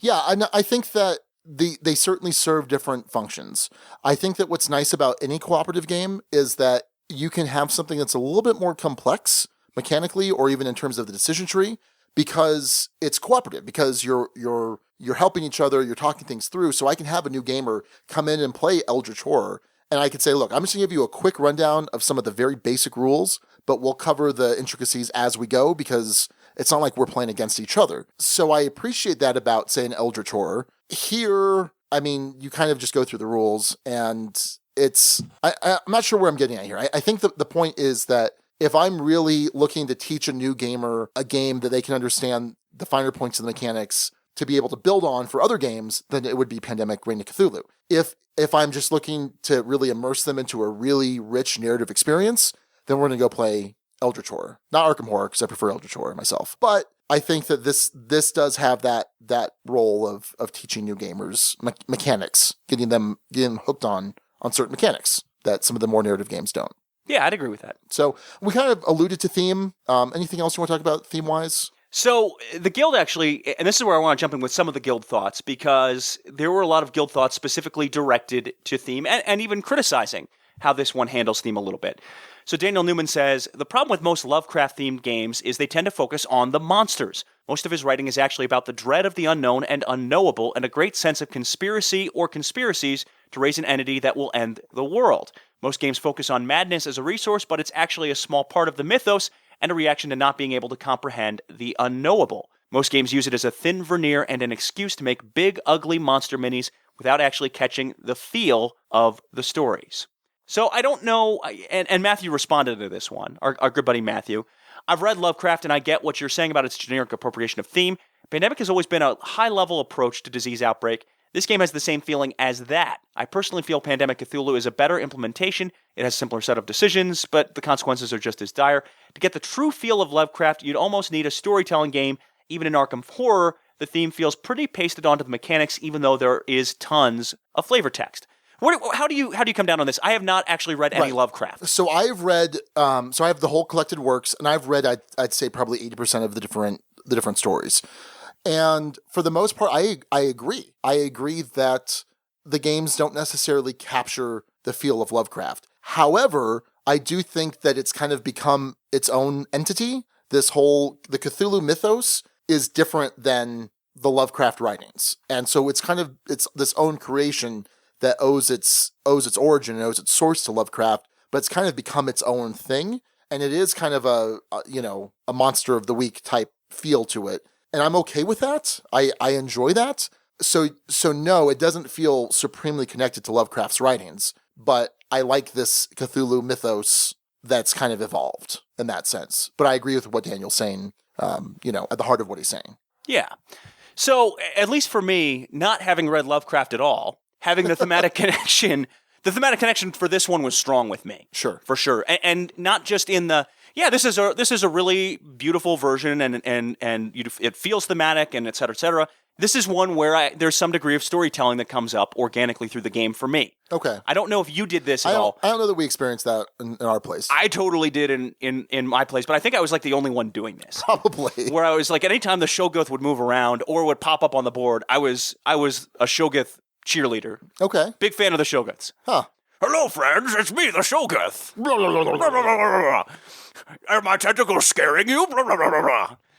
Yeah, I think that they certainly serve different functions. I think that what's nice about any cooperative game is that you can have something that's a little bit more complex mechanically or even in terms of the decision tree, because it's cooperative, because you're helping each other, you're talking things through. So I can have a new gamer come in and play Eldritch Horror, and I can say, look, I'm just going to give you a quick rundown of some of the very basic rules, but we'll cover the intricacies as we go, because it's not like we're playing against each other. So I appreciate that about, say, an Eldritch Horror. Here, I mean, you kind of just go through the rules, and I'm not sure where I'm getting at here. I think the point is that if I'm really looking to teach a new gamer a game that they can understand the finer points of the mechanics to be able to build on for other games, then it would be Pandemic Reign of Cthulhu. If I'm just looking to really immerse them into a really rich narrative experience, then we're going to go play Eldritch Horror. Not Arkham Horror, because I prefer Eldritch Horror myself. But I think that this does have that role of teaching new gamers mechanics, getting them hooked on certain mechanics that some of the more narrative games don't. Yeah, I'd agree with that. So we kind of alluded to theme. Anything else you want to talk about theme-wise? So the guild actually, and this is where I want to jump in with some of the guild thoughts, because there were a lot of guild thoughts specifically directed to theme and even criticizing how this one handles theme a little bit. So Daniel Newman says, the problem with most Lovecraft-themed games is they tend to focus on the monsters. Most of his writing is actually about the dread of the unknown and unknowable and a great sense of conspiracy or conspiracies to raise an entity that will end the world. Most games focus on madness as a resource, but it's actually a small part of the mythos and a reaction to not being able to comprehend the unknowable. Most games use it as a thin veneer and an excuse to make big, ugly monster minis without actually catching the feel of the stories. So I don't know, and Matthew responded to this one, our good buddy Matthew. I've read Lovecraft and I get what you're saying about its generic appropriation of theme. Pandemic has always been a high-level approach to disease outbreak. This game has the same feeling as that. I personally feel Pandemic Cthulhu is a better implementation. It has a simpler set of decisions, but the consequences are just as dire. To get the true feel of Lovecraft, you'd almost need a storytelling game. Even in Arkham Horror, the theme feels pretty pasted onto the mechanics, even though there is tons of flavor text. How do you come down on this? I have not actually read any Lovecraft. So I've read, I have the whole collected works, and I've read, I'd say probably 80% of the different stories. And for the most part, I agree. I agree that the games don't necessarily capture the feel of Lovecraft. However, I do think that it's kind of become its own entity. The Cthulhu mythos is different than the Lovecraft writings. And so it's this own creation that owes its origin and owes its source to Lovecraft, but it's kind of become its own thing. and it is kind of a monster of the week type feel to it. And I'm okay with that. I enjoy that. So no, it doesn't feel supremely connected to Lovecraft's writings, but I like this Cthulhu mythos that's kind of evolved in that sense. But I agree with what Daniel's saying, at the heart of what he's saying. Yeah. So, at least for me, not having read Lovecraft at all, having the thematic connection, for this one was strong with me. Sure. For sure. And not just in the, this is a really beautiful version and it feels thematic and et cetera. This is one where there's some degree of storytelling that comes up organically through the game for me. Okay. I don't know if you did this at all. I don't know that we experienced that in our place. I totally did in my place, but I think I was like the only one doing this. Probably. Where I was like, anytime the Shoggoth would move around or would pop up on the board, I was a Shoggoth cheerleader. Okay. Big fan of the Shoggoths. Huh. Hello, friends. It's me, the Shoggoth. Are my tentacles scaring you?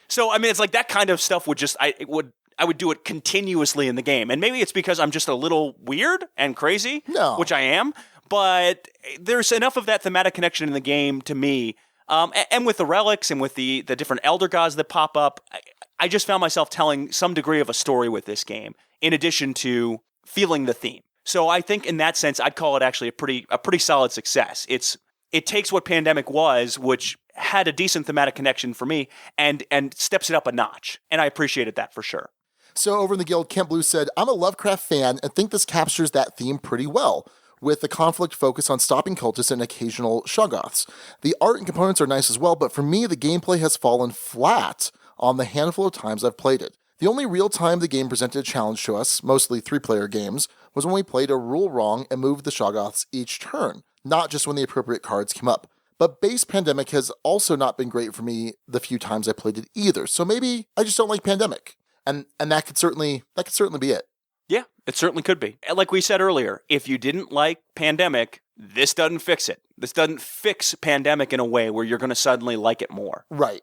So, I mean, it's like that kind of stuff I would do it continuously in the game. And maybe it's because I'm just a little weird and crazy, which I am, but there's enough of that thematic connection in the game to me. And with the relics and with the different elder gods that pop up, I just found myself telling some degree of a story with this game, in addition to feeling the theme. So I think in that sense, I'd call it actually a pretty solid success. It takes what Pandemic was, which had a decent thematic connection for me, and steps it up a notch. And I appreciated that for sure. So over in the guild, Kent Blue said, I'm a Lovecraft fan and think this captures that theme pretty well, with the conflict focus on stopping cultists and occasional Shoggoths. The art and components are nice as well, but for me, the gameplay has fallen flat on the handful of times I've played it. The only real time the game presented a challenge to us, mostly 3-player games, was when we played a rule wrong and moved the Shoggoths each turn, not just when the appropriate cards came up. But base Pandemic has also not been great for me the few times I played it either, so maybe I just don't like Pandemic. And that could certainly be it. Yeah, it certainly could be. Like we said earlier, if you didn't like Pandemic, this doesn't fix it. This doesn't fix Pandemic in a way where you're going to suddenly like it more. Right.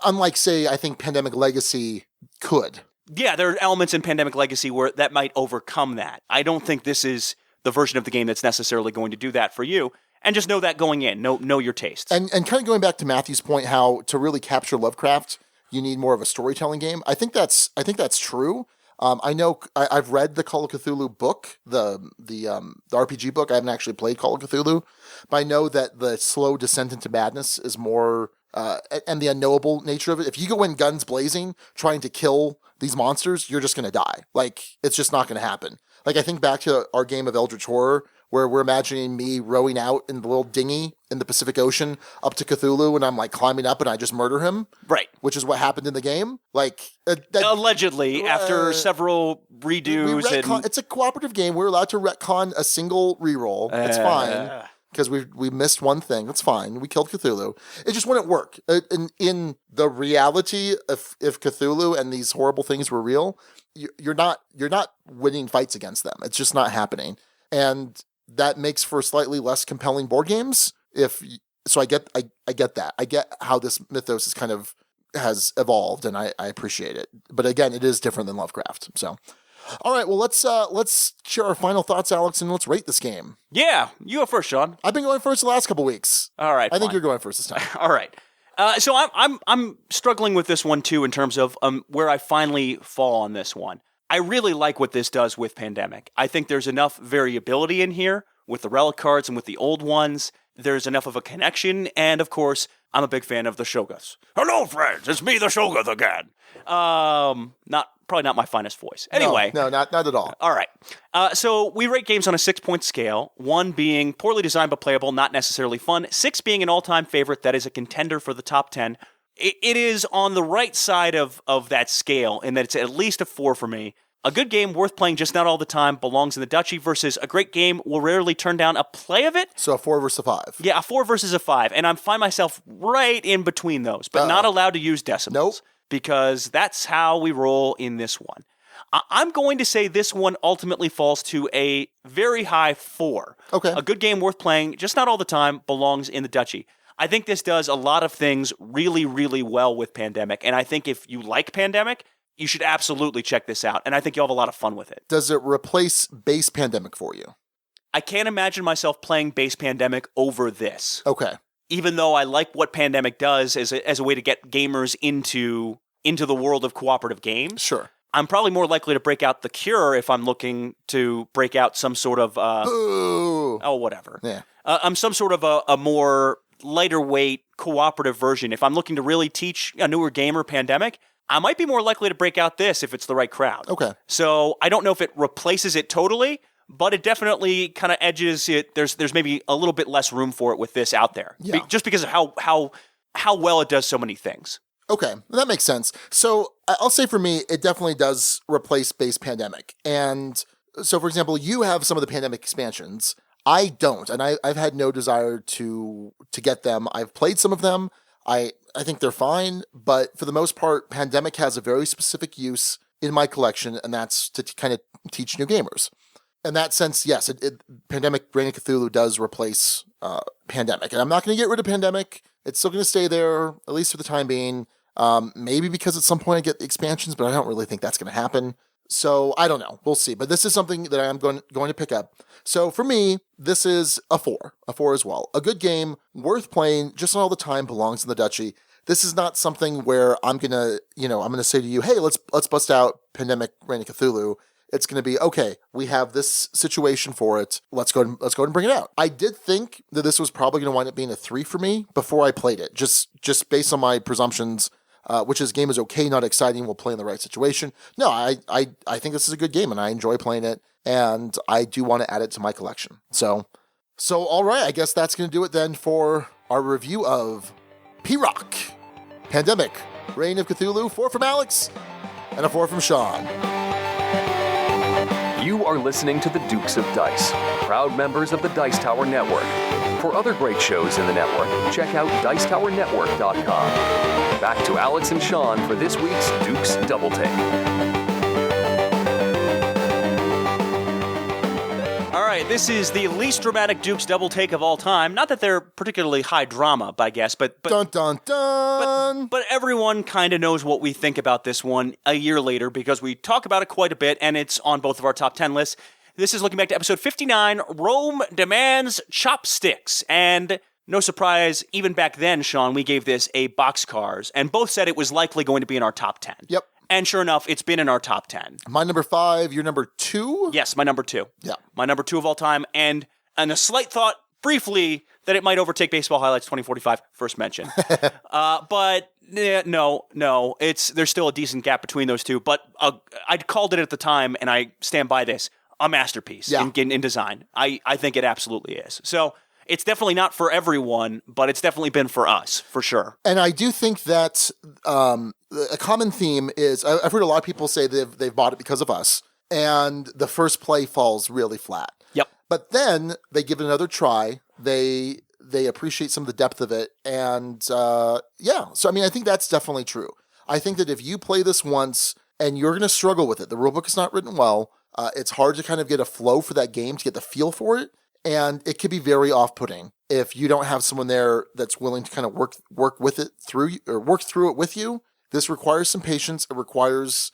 Unlike, say, I think Pandemic Legacy could. Yeah, there are elements in Pandemic Legacy where that might overcome that. I don't think this is the version of the game that's necessarily going to do that for you. And just know that going in. Know your tastes. And kind of going back to Matthew's point, how to really capture Lovecraft, you need more of a storytelling game. I think that's true. I know I've read the Call of Cthulhu book, the RPG book. I haven't actually played Call of Cthulhu, but I know that the slow descent into madness is more, and the unknowable nature of it. If you go in guns blazing trying to kill these monsters, you're just going to die. Like, it's just not going to happen. Like, I think back to our game of Eldritch Horror, where we're imagining me rowing out in the little dinghy in the Pacific Ocean up to Cthulhu, and I'm like climbing up and I just murder him. Right. Which is what happened in the game. Like, allegedly, after several redos. It's a cooperative game. We're allowed to retcon a single reroll. It's fine. Because we missed one thing. That's fine. We killed Cthulhu. It just wouldn't work. In the reality, if Cthulhu and these horrible things were real, you're not winning fights against them. It's just not happening. And that makes for slightly less compelling board games. So I get that. I get how this mythos has evolved, and I appreciate it. But again, it is different than Lovecraft. So, all right. Well, let's share our final thoughts, Alex, and let's rate this game. Yeah, you go first, Sean. I've been going first the last couple weeks. All right. I think you're going first this time. All right. So I'm struggling with this one too in terms of where I finally fall on this one. I really like what this does with Pandemic. I think there's enough variability in here with the relic cards and with the old ones. There's enough of a connection, and of course, I'm a big fan of the Shoggoths. Hello, friends, it's me, the Shoggoth again. Probably not my finest voice. Anyway. No, not at all. All right. So we rate games on a 6-point scale, 1 being poorly designed but playable, not necessarily fun, 6 being an all-time favorite that is a contender for the top 10. It is on the right side of that scale in that it's at least a 4 for me. A good game worth playing just not all the time belongs in the duchy versus a great game will rarely turn down a play of it. So a 4 versus a 5. Yeah, a 4 versus a 5. And I find myself right in between those, but not allowed to use decimals. Nope. Because that's how we roll in this one. I'm going to say this one ultimately falls to a very high 4. Okay. A good game worth playing, just not all the time, belongs in the duchy. I think this does a lot of things really, really well with Pandemic. And I think if you like Pandemic, you should absolutely check this out. And I think you'll have a lot of fun with it. Does it replace base Pandemic for you? I can't imagine myself playing base Pandemic over this. Okay. even though I like what Pandemic does as a way to get gamers into the world of cooperative games, Sure. I'm probably more likely to break out The Cure if I'm looking to break out some sort of Boo! whatever. Yeah. I'm some sort of a more lighter weight cooperative version. If I'm looking to really teach a newer gamer Pandemic, I might be more likely to break out this if it's the right crowd. Okay. So I don't know if it replaces it totally, but it definitely kind of edges it. There's maybe a little bit less room for it with this out there. Yeah. Just because of how well it does so many things. Okay, that makes sense. So I'll say for me, it definitely does replace base Pandemic. And so, for example, you have some of the Pandemic expansions. I don't, and I've had no desire to get them. I've played some of them. I think they're fine, but for the most part, Pandemic has a very specific use in my collection, and that's to kind of teach new gamers. In that sense, yes, Pandemic Reign of Cthulhu does replace Pandemic. And I'm not going to get rid of Pandemic. It's still going to stay there, at least for the time being. Maybe because at some point I get the expansions, but I don't really think that's going to happen. So I don't know. We'll see. But this is something that I am going to pick up. So for me, this is a 4 as well. A good game, worth playing, just not all the time, belongs in the Duchy. This is not something where I'm going to say to you, hey, let's bust out Pandemic Reign of Cthulhu. It's going to be, okay, we have this situation for it. Let's go ahead and bring it out. I did think that this was probably going to wind up being a 3 for me before I played it, just based on my presumptions, which is game is okay, not exciting, we'll play in the right situation. No, I think this is a good game, and I enjoy playing it, and I do want to add it to my collection. So all right, I guess that's going to do it then for our review of P-Rock, Pandemic, Reign of Cthulhu. 4 from Alex, and a 4 from Sean. You are listening to the Dukes of Dice, proud members of the Dice Tower Network. For other great shows in the network, check out dicetowernetwork.com. Back to Alex and Sean for this week's Dukes Double-Take. All right, this is the least dramatic Dukes Double-Take of all time. Not that they're particularly high drama, I guess, but Dun, dun, dun! But everyone kind of knows what we think about this one a year later because we talk about it quite a bit, and it's on both of our top 10 lists. This is looking back to episode 59, Rome Demands Chopsticks. And no surprise, even back then, Sean, we gave this a boxcars, and both said it was likely going to be in our top 10. Yep. And sure enough, it's been in our top 10. My number 5, your number 2? Yes, my number 2. Yeah. My number 2 of all time, and a slight thought, briefly, that it might overtake Baseball Highlights 2045, first mention. But no, there's still a decent gap between those two, but I called it at the time, and I stand by this, a masterpiece in design. I think it absolutely is. So it's definitely not for everyone, but it's definitely been for us, for sure. And I do think that a common theme is, I've heard a lot of people say they've bought it because of us, and the first play falls really flat. Yep. But then they give it another try. They appreciate some of the depth of it, and So I mean, I think that's definitely true. I think that if you play this once and you're going to struggle with it, the rulebook is not written well. It's hard to kind of get a flow for that game, to get the feel for it, and it could be very off-putting if you don't have someone there that's willing to kind of work with it through, or work through it with you. This requires some patience. It requires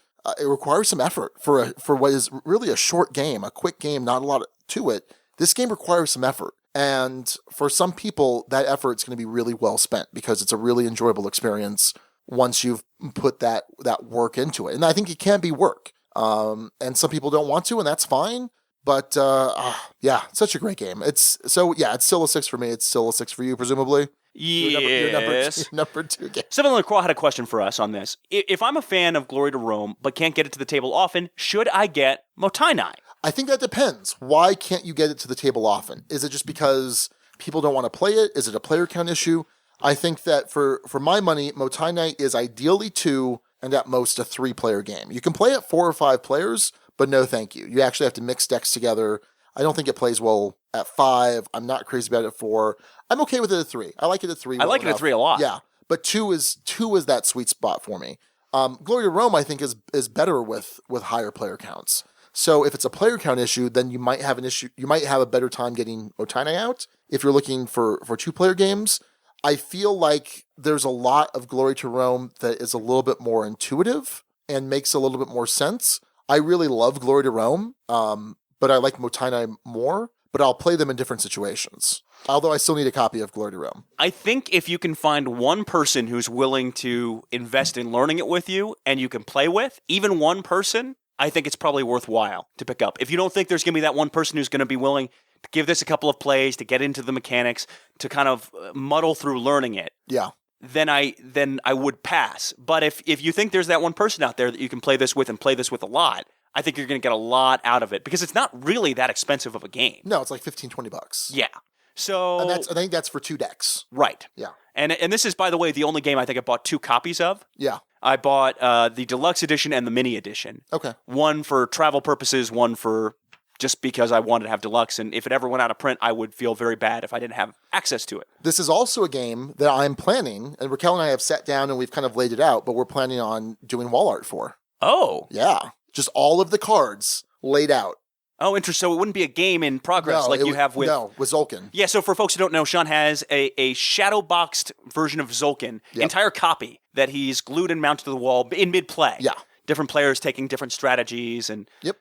some effort for what is really a short game, a quick game, not a lot to it. This game requires some effort. And for some people, that effort's going to be really well spent because it's a really enjoyable experience once you've put that work into it. And I think it can be work. And some people don't want to, and that's fine. But such a great game. It's still a 6 for me. It's still a 6 for you, presumably. Yes. Your number 2 game. Stephen LaCroix had a question for us on this. If I'm a fan of Glory to Rome, but can't get it to the table often, should I get Mottainai? I think that depends. Why can't you get it to the table often? Is it just because people don't want to play it? Is it a player count issue? I think that for my money, Mottainai is ideally 2 and at most a 3-player game. You can play it 4 or 5 players, but no thank you. You actually have to mix decks together. I don't think it plays well at 5. I'm not crazy about it at 4. I'm okay with it at 3. I like it at 3. I like it at 3 a lot. Yeah, but 2 is that sweet spot for me. Glory to Rome, I think, is better with higher player counts. So if it's a player count issue, then you might have an issue. You might have a better time getting Mottainai out if you're looking for 2-player games. I feel like there's a lot of Glory to Rome that is a little bit more intuitive and makes a little bit more sense. I really love Glory to Rome, but I like Mottainai more. but I'll play them in different situations. Although I still need a copy of Glory to Rome. I think if you can find one person who's willing to invest in learning it with you and you can play with, even one person, I think it's probably worthwhile to pick up. If you don't think there's going to be that one person who's going to be willing to give this a couple of plays, to get into the mechanics, to kind of muddle through learning it, Yeah. then I would pass. But if you think there's that one person out there that you can play this with and play this with a lot, I think you're going to get a lot out of it because it's not really that expensive of a game. No, it's like $15-$20. Yeah. So And I think that's for 2 decks. right. Yeah. And this is, by the way, the only game I think I bought 2 copies of. Yeah. I bought the deluxe edition and the mini edition. Okay. One for travel purposes, one for just because I wanted to have deluxe. And if it ever went out of print, I would feel very bad if I didn't have access to it. This is also a game that I'm planning, and Raquel and I have sat down and we've kind of laid it out, but we're planning on doing wall art for. Oh. Yeah. Just all of the cards laid out. Oh, interesting. So it wouldn't be a game in progress like you have with... No, with Zolkin. Yeah, so for folks who don't know, Sean has a shadow-boxed version of Zolkin, entire copy that he's glued and mounted to the wall in mid-play. Yeah. Different players taking different strategies. And Yep.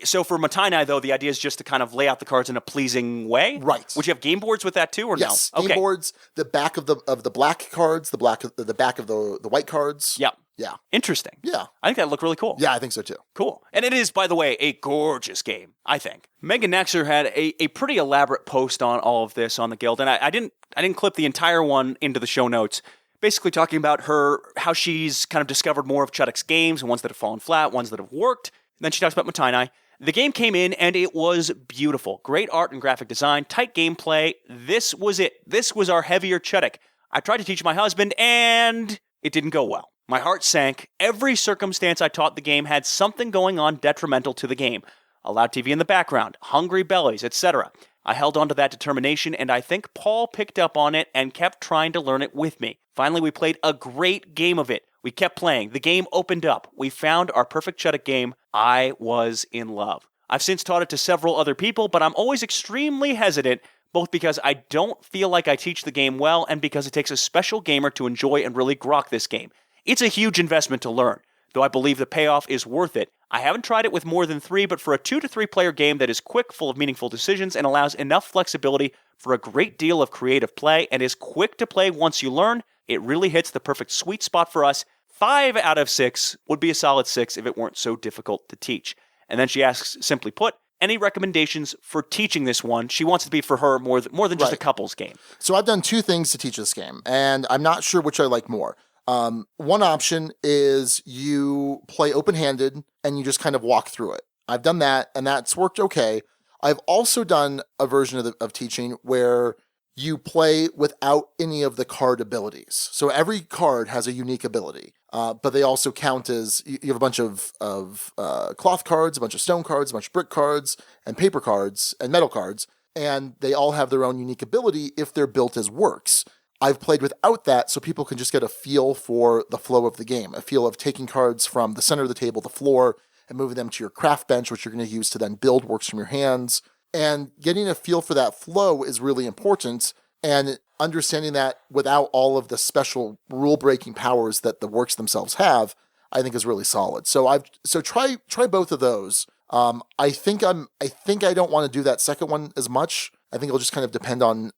So for Mottainai, though, the idea is just to kind of lay out the cards in a pleasing way? Right. Would you have game boards with that too, or Yes. no? Game boards, the back of the black cards, the back of the white cards. Yep. Yeah. Interesting. Yeah. I think that'd look really cool. Yeah, I think so too. Cool. And it is, by the way, a gorgeous game, I think. Megan Nexer had a pretty elaborate post on all of this on the Guild, and I didn't clip the entire one into the show notes, basically talking about how she's kind of discovered more of Chudik's games, and ones that have fallen flat, ones that have worked. And then she talks about Mottainai. The game came in, and it was beautiful. Great art and graphic design, tight gameplay. This was it. This was our heavier Chudik. I tried to teach my husband, and it didn't go well. My heart sank. Every circumstance I taught the game had something going on detrimental to the game. A loud TV in the background, hungry bellies, etc. I held on to that determination, and I think Paul picked up on it and kept trying to learn it with me. Finally, we played a great game of it. We kept playing. The game opened up. We found our perfect Chudik game. I was in love. I've since taught it to several other people, but I'm always extremely hesitant, both because I don't feel like I teach the game well and because it takes a special gamer to enjoy and really grok this game. It's a huge investment to learn, though I believe the payoff is worth it. I haven't tried it with more than 3, but for a 2 to 3 player game that is quick, full of meaningful decisions, and allows enough flexibility for a great deal of creative play, and is quick to play once you learn, it really hits the perfect sweet spot for us. 5 out of 6 would be a solid 6 if it weren't so difficult to teach. And then she asks, simply put, any recommendations for teaching this one? She wants it to be for her more than just a couples game. So I've done 2 things to teach this game, and I'm not sure which I like more. One option is you play open-handed and you just kind of walk through it. I've done that, and that's worked okay. I've also done a version of teaching where you play without any of the card abilities. So every card has a unique ability, but they also count as, you have a bunch of cloth cards, a bunch of stone cards, a bunch of brick cards, and paper cards, and metal cards, and they all have their own unique ability if they're built as works. I've played without that so people can just get a feel for the flow of the game, a feel of taking cards from the center of the table, the floor, and moving them to your craft bench, which you're going to use to then build works from your hands. And getting a feel for that flow is really important, and understanding that without all of the special rule-breaking powers that the works themselves have, I think is really solid. So try both of those. I think I don't want to do that second one as much. I think it'll just kind of depend on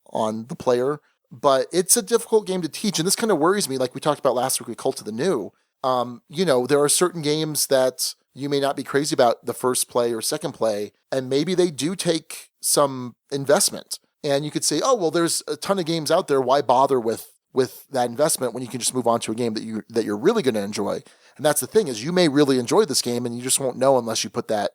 the player. But it's a difficult game to teach, and this kind of worries me, like we talked about last week with Cult of the New. There are certain games that you may not be crazy about the first play or second play, and maybe they do take some investment. And you could say, oh, well, there's a ton of games out there. Why bother with that investment when you can just move on to a game that you're really going to enjoy? And that's the thing, is you may really enjoy this game, and you just won't know unless you put that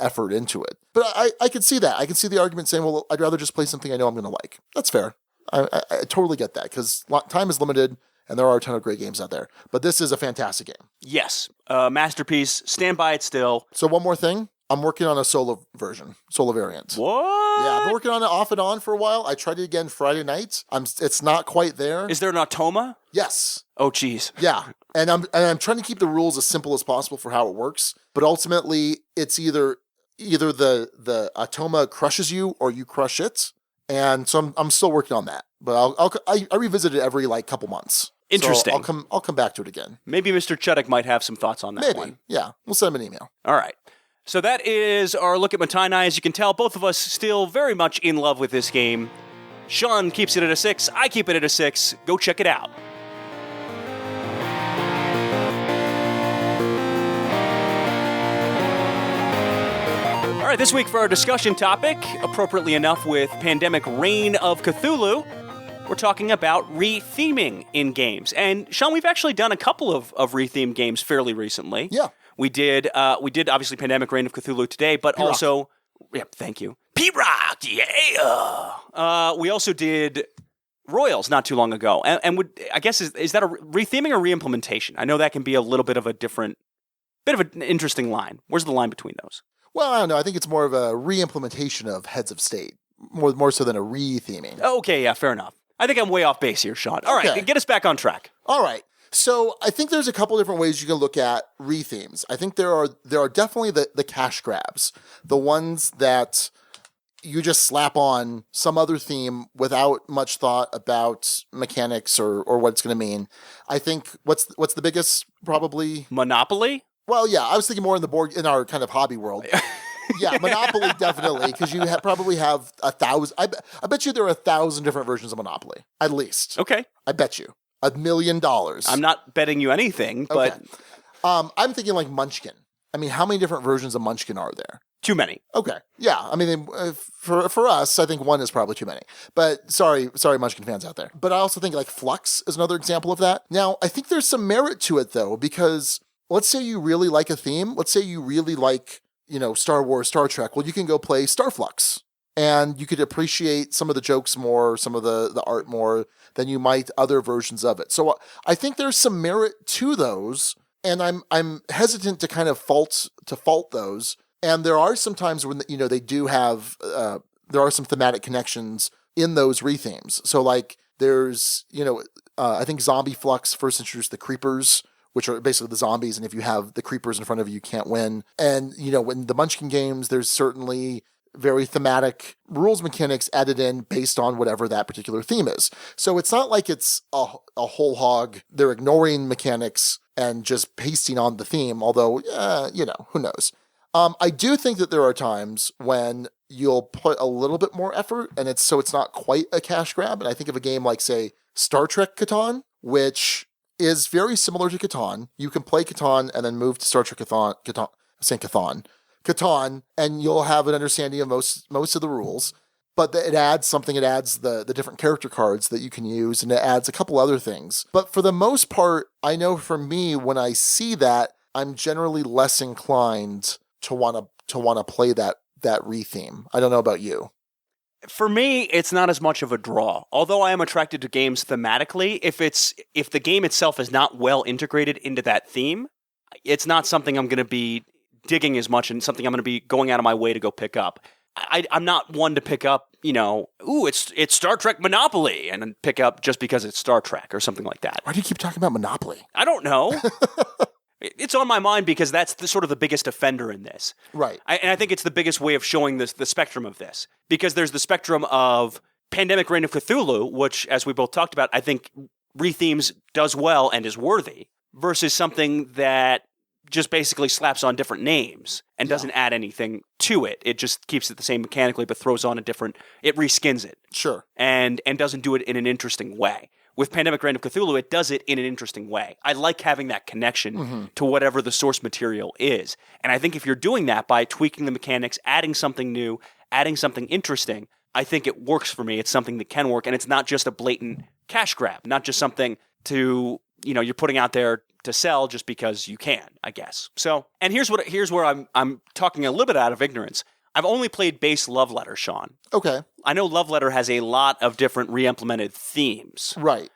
effort into it. But I could see that. I could see the argument saying, well, I'd rather just play something I know I'm going to like. That's fair. I totally get that, because time is limited, and there are a ton of great games out there. But this is a fantastic game. Yes. Masterpiece. Stand by it still. So one more thing. I'm working on a solo variant. What? Yeah, I've been working on it off and on for a while. I tried it again Friday night. It's not quite there. Is there an automa? Yes. Oh, geez. Yeah, and I'm trying to keep the rules as simple as possible for how it works. But ultimately, it's either the automa crushes you or you crush it. And so I'm still working on that, but I revisit it every couple months. Interesting. So I'll come back to it again. Maybe Mr. Chudik might have some thoughts on that one. Yeah, we'll send him an email. All right. So that is our look at Mottainai. As you can tell, both of us still very much in love with this game. Sean keeps it at a 6. I keep it at a 6. Go check it out. All right, this week for our discussion topic, appropriately enough with Pandemic Reign of Cthulhu, we're talking about retheming in games. And Sean, we've actually done a couple of rethemed games fairly recently. Yeah. We did obviously Pandemic Reign of Cthulhu today, but P-Rock. also, yeah, thank you. P-Rock, yeah! We also did Royals not too long ago. And I guess, is that a retheming or reimplementation? I know that can be a little bit of an interesting line. Where's the line between those? Well, I don't know. I think it's more of a re-implementation of Heads of State, more so than a re-theming. Okay, yeah, fair enough. I think I'm way off base here, Sean. All right, get us back on track. All right. So I think there's a couple different ways you can look at rethemes. I think there are definitely the cash grabs, the ones that you just slap on some other theme without much thought about mechanics or what it's going to mean. I think what's the biggest probably Monopoly? Well, yeah, I was thinking more in our kind of hobby world. Yeah, Monopoly definitely, because you probably have 1,000. I bet you there are 1,000 different versions of Monopoly, at least. Okay. I bet you $1 million. I'm not betting you anything, but okay. I'm thinking like Munchkin. I mean, how many different versions of Munchkin are there? Too many. Okay. Yeah. I mean, for us, I think one is probably too many. But sorry, Munchkin fans out there. But I also think like Flux is another example of that. Now, I think there's some merit to it though, because let's say you really like a theme. Let's say you really like, Star Wars, Star Trek. Well, you can go play Starflux. And you could appreciate some of the jokes more, some of the art more than you might other versions of it. So I think there's some merit to those, and I'm hesitant to kind of fault those. And there are some times when they do have there are some thematic connections in those rethemes. So like there's I think Zombie Flux first introduced the creepers, which are basically the zombies, and if you have the creepers in front of you, you can't win. And when the Munchkin games, there's certainly very thematic rules mechanics added in based on whatever that particular theme is. So it's not like it's a whole hog. They're ignoring mechanics and just pasting on the theme, although, who knows. I do think that there are times when you'll put a little bit more effort and it's not quite a cash grab. And I think of a game like, say, Star Trek Catan, which is very similar to Catan. You can play Catan and then move to Star Trek Catan, and you'll have an understanding of most of the rules, but it adds something. It adds the different character cards that you can use, and it adds a couple other things. But for the most part, I know for me, when I see that, I'm generally less inclined to want to play that retheme. I don't know about you. For me, it's not as much of a draw. Although I am attracted to games thematically, if the game itself is not well integrated into that theme, it's not something I'm going to be digging as much and something I'm going to be going out of my way to go pick up. I'm not one to pick up, it's Star Trek Monopoly and then pick up just because it's Star Trek or something like that. Why do you keep talking about Monopoly? I don't know. It's on my mind because that's sort of the biggest offender in this. Right. And I think it's the biggest way of showing the spectrum of this. Because there's the spectrum of Pandemic Reign of Cthulhu, which, as we both talked about, I think rethemes does well and is worthy, versus something that just basically slaps on different names and doesn't add anything to it. It just keeps it the same mechanically, but throws on it reskins it. Sure. And doesn't do it in an interesting way. With Pandemic Reign of Cthulhu, it does it in an interesting way. I like having that connection to whatever the source material is. And I think if you're doing that by tweaking the mechanics, adding something new, adding something interesting, I think it works for me. It's something that can work, and it's not just a blatant cash grab, not just something you're putting out there to sell just because you can, I guess. So, and here's where I'm talking a little bit out of ignorance. I've only played base Love Letter, Sean. Okay. I know Love Letter has a lot of different re-implemented themes. Right.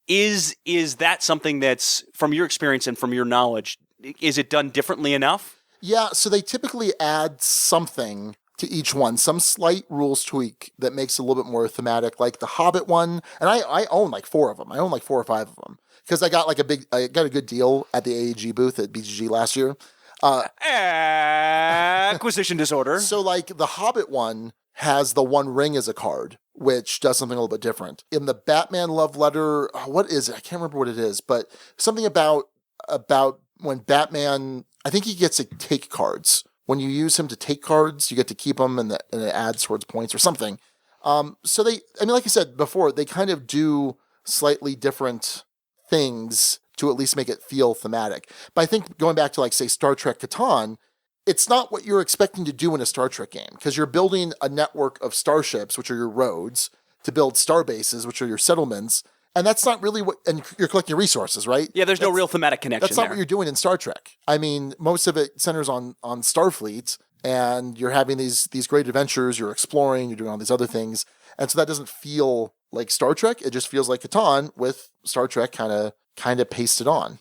Is that something that's, from your experience and from your knowledge, is it done differently enough? Yeah, so they typically add something to each one, some slight rules tweak that makes it a little bit more thematic, like the Hobbit one. And I own like 4 of them. I own like 4 or 5 of them because I got a good deal at the AEG booth at BGG last year. Acquisition disorder. So like the Hobbit one has the One Ring as a card, which does something a little bit different. In the Batman Love Letter, what is it? I can't remember what it is, but something about when Batman, I think he gets to take cards. When you use him to take cards, you get to keep them and it adds towards points or something. So like I said before, they kind of do slightly different things to at least make it feel thematic. But I think going back to like, say, Star Trek Catan, it's not what you're expecting to do in a Star Trek game, because you're building a network of starships, which are your roads, to build star bases, which are your settlements. And that's not really and you're collecting resources, right? Yeah, there's no real thematic connection. That's not what you're doing in Star Trek. I mean, most of it centers on Starfleet, and you're having these great adventures, you're exploring, you're doing all these other things. And so that doesn't feel like Star Trek. It just feels like Catan with Star Trek kind of pasted on.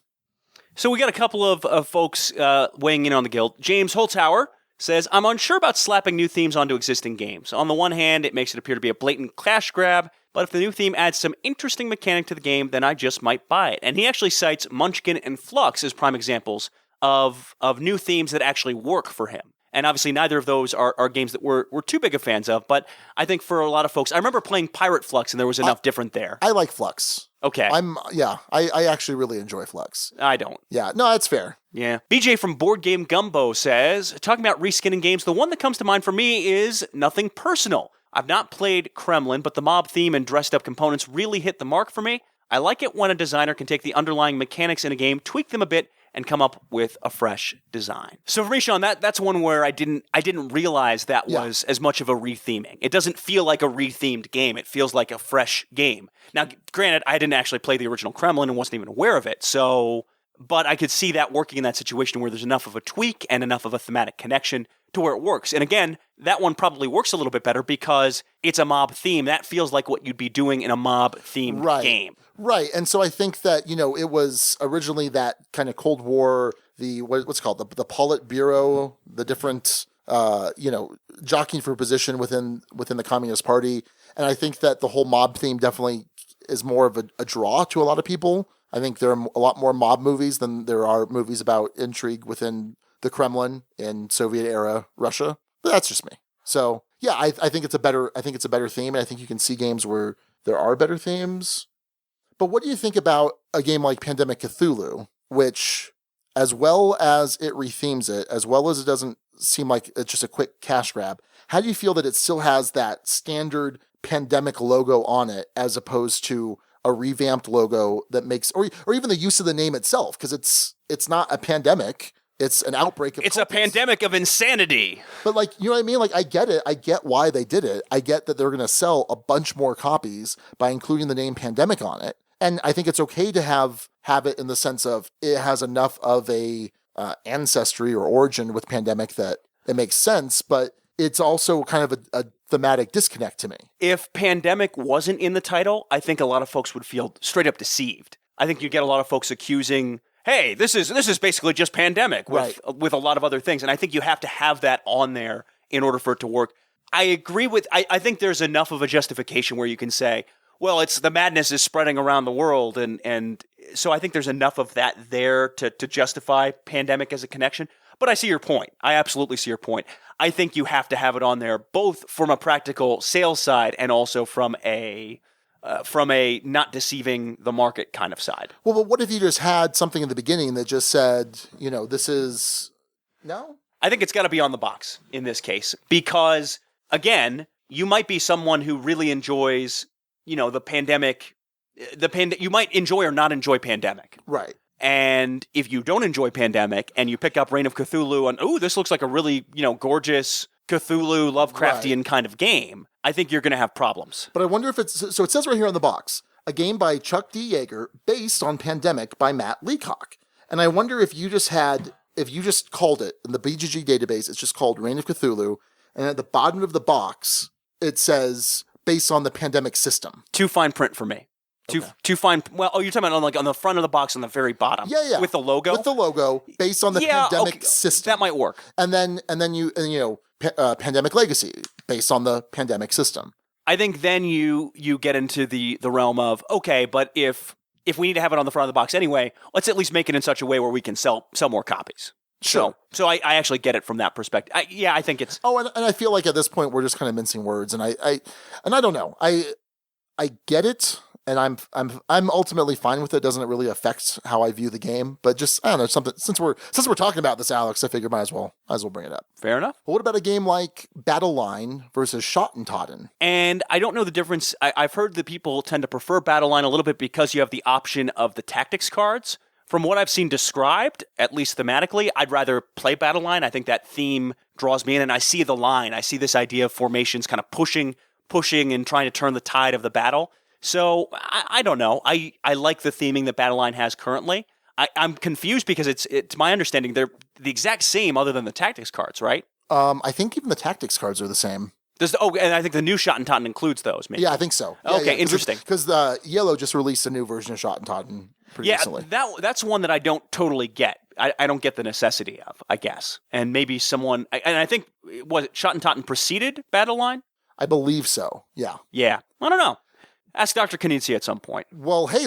So we got a couple of folks weighing in on the guild. James Holzhauer says, I'm unsure about slapping new themes onto existing games. On the one hand, it makes it appear to be a blatant cash grab, but if the new theme adds some interesting mechanic to the game, then I just might buy it. And he actually cites Munchkin and Flux as prime examples of new themes that actually work for him. And obviously neither of those are games that we're too big of fans of, but I think for a lot of folks, I remember playing Pirate Flux and there was enough different there. I like Flux. Okay. I actually really enjoy Flux. I don't. Yeah, no, that's fair. Yeah. BJ from Board Game Gumbo says, talking about reskinning games, the one that comes to mind for me is Nothing Personal. I've not played Kremlin, but the mob theme and dressed up components really hit the mark for me. I like it when a designer can take the underlying mechanics in a game, tweak them a bit, and come up with a fresh design. So for me, Sean, that's one where I didn't realize that was as much of a retheming. It doesn't feel like a rethemed game. It feels like a fresh game. Now, granted, I didn't actually play the original Kremlin and wasn't even aware of it, but I could see that working in that situation where there's enough of a tweak and enough of a thematic connection to where it works. And again, that one probably works a little bit better because it's a mob theme. That feels like what you'd be doing in a mob-themed game. Right, and so I think that, it was originally that kind of Cold War, what's it called, the Politburo, the different, jockeying for position within the Communist Party. And I think that the whole mob theme definitely is more of a draw to a lot of people. I think there are a lot more mob movies than there are movies about intrigue within the Kremlin in Soviet-era Russia. But that's just me. So, yeah, I think it's a better theme, and I think you can see games where there are better themes. But what do you think about a game like Pandemic Cthulhu, which, as well as it rethemes it, as well as it doesn't seem like it's just a quick cash grab, how do you feel that it still has that standard Pandemic logo on it, as opposed to a revamped logo that makes, or even the use of the name itself, because it's not a pandemic, it's an outbreak of It's cultists. a pandemic of insanity. But you know what I mean? I get it. I get why they did it. I get that they're going to sell a bunch more copies by including the name Pandemic on it. And I think it's okay to have it in the sense of it has enough of a ancestry or origin with Pandemic that it makes sense, but it's also kind of a thematic disconnect to me. If Pandemic wasn't in the title, I think a lot of folks would feel straight up deceived. I think you get a lot of folks accusing, hey, this is basically just Pandemic with a lot of other things. And I think you have to have that on there in order for it to work. I agree with, I think there's enough of a justification where you can say, well, it's the madness is spreading around the world. And so I think there's enough of that there to justify Pandemic as a connection. But I see your point. I absolutely see your point. I think you have to have it on there both from a practical sales side and also from a not deceiving the market kind of side. Well, but what if you just had something in the beginning that just said, this is... No? I think it's got to be on the box in this case because, again, you might be someone who really enjoys, the pandemic. You might enjoy or not enjoy Pandemic. Right. And if you don't enjoy Pandemic and you pick up Reign of Cthulhu and, this looks like a really, gorgeous Cthulhu Lovecraftian kind of game, I think you're going to have problems. But I wonder if so it says right here on the box, a game by Chuck D. Yeager based on Pandemic by Matt Leacock. And I wonder if you just called it in the BGG database, it's just called Reign of Cthulhu. And at the bottom of the box, it says based on the Pandemic system. Too fine print for me. Too fine. Well, you're talking about on the front of the box on the very bottom. Yeah. With the logo. With the logo, based on the Pandemic system. That might work. And then Pandemic Legacy, based on the Pandemic system. I think then you get into the realm of, okay, but if we need to have it on the front of the box anyway, let's at least make it in such a way where we can sell more copies. Sure. So I actually get it from that perspective. I think it's... Oh, and I feel like at this point we're just kind of mincing words, and I don't know. I get it. and I'm ultimately fine with it. Doesn't it really affect how I view the game? But just I don't know something. Since we're talking about this, Alex, I figured might as well bring it up. Fair enough. Well, what about a game like Battle Line versus Schottentotten? And I don't know the difference. I've heard that people tend to prefer Battle Line a little bit because you have the option of the tactics cards. From what I've seen described, at least thematically, I'd rather play Battle Line. I think that theme draws me in, and I see the line. I see this idea of formations kind of pushing and trying to turn the tide of the battle. So I don't know. I like the theming that Battle Line has currently. I'm confused because it's to my understanding they're the exact same other than the tactics cards, right? I think even the tactics cards are the same. And I think the new Schottentotten includes those, maybe. Yeah, I think so. Okay, interesting. Because the Yellow just released a new version of Schottentotten pretty recently. Yeah, that's one that I don't totally get. I don't get the necessity of, I guess. And maybe someone... And I think, was it Schottentotten preceded Battle Line? I believe so, yeah. Yeah, I don't know. Ask Dr. Knizia at some point. Well, hey,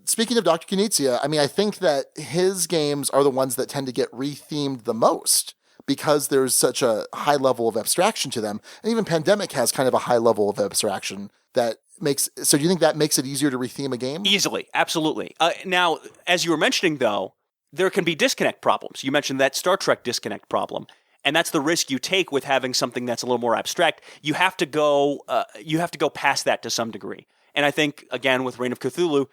speaking of Dr. Knizia, I mean, I think that his games are the ones that tend to get rethemed the most, because there's such a high level of abstraction to them. And even Pandemic has kind of a high level of abstraction that makes... So do you think that makes it easier to retheme a game? Easily, absolutely. Now, as you were mentioning, though, there can be disconnect problems. You mentioned that Star Trek disconnect problem. And that's the risk you take with having something that's a little more abstract. You have to go past that to some degree. And I think, again, with Reign of Cthulhu,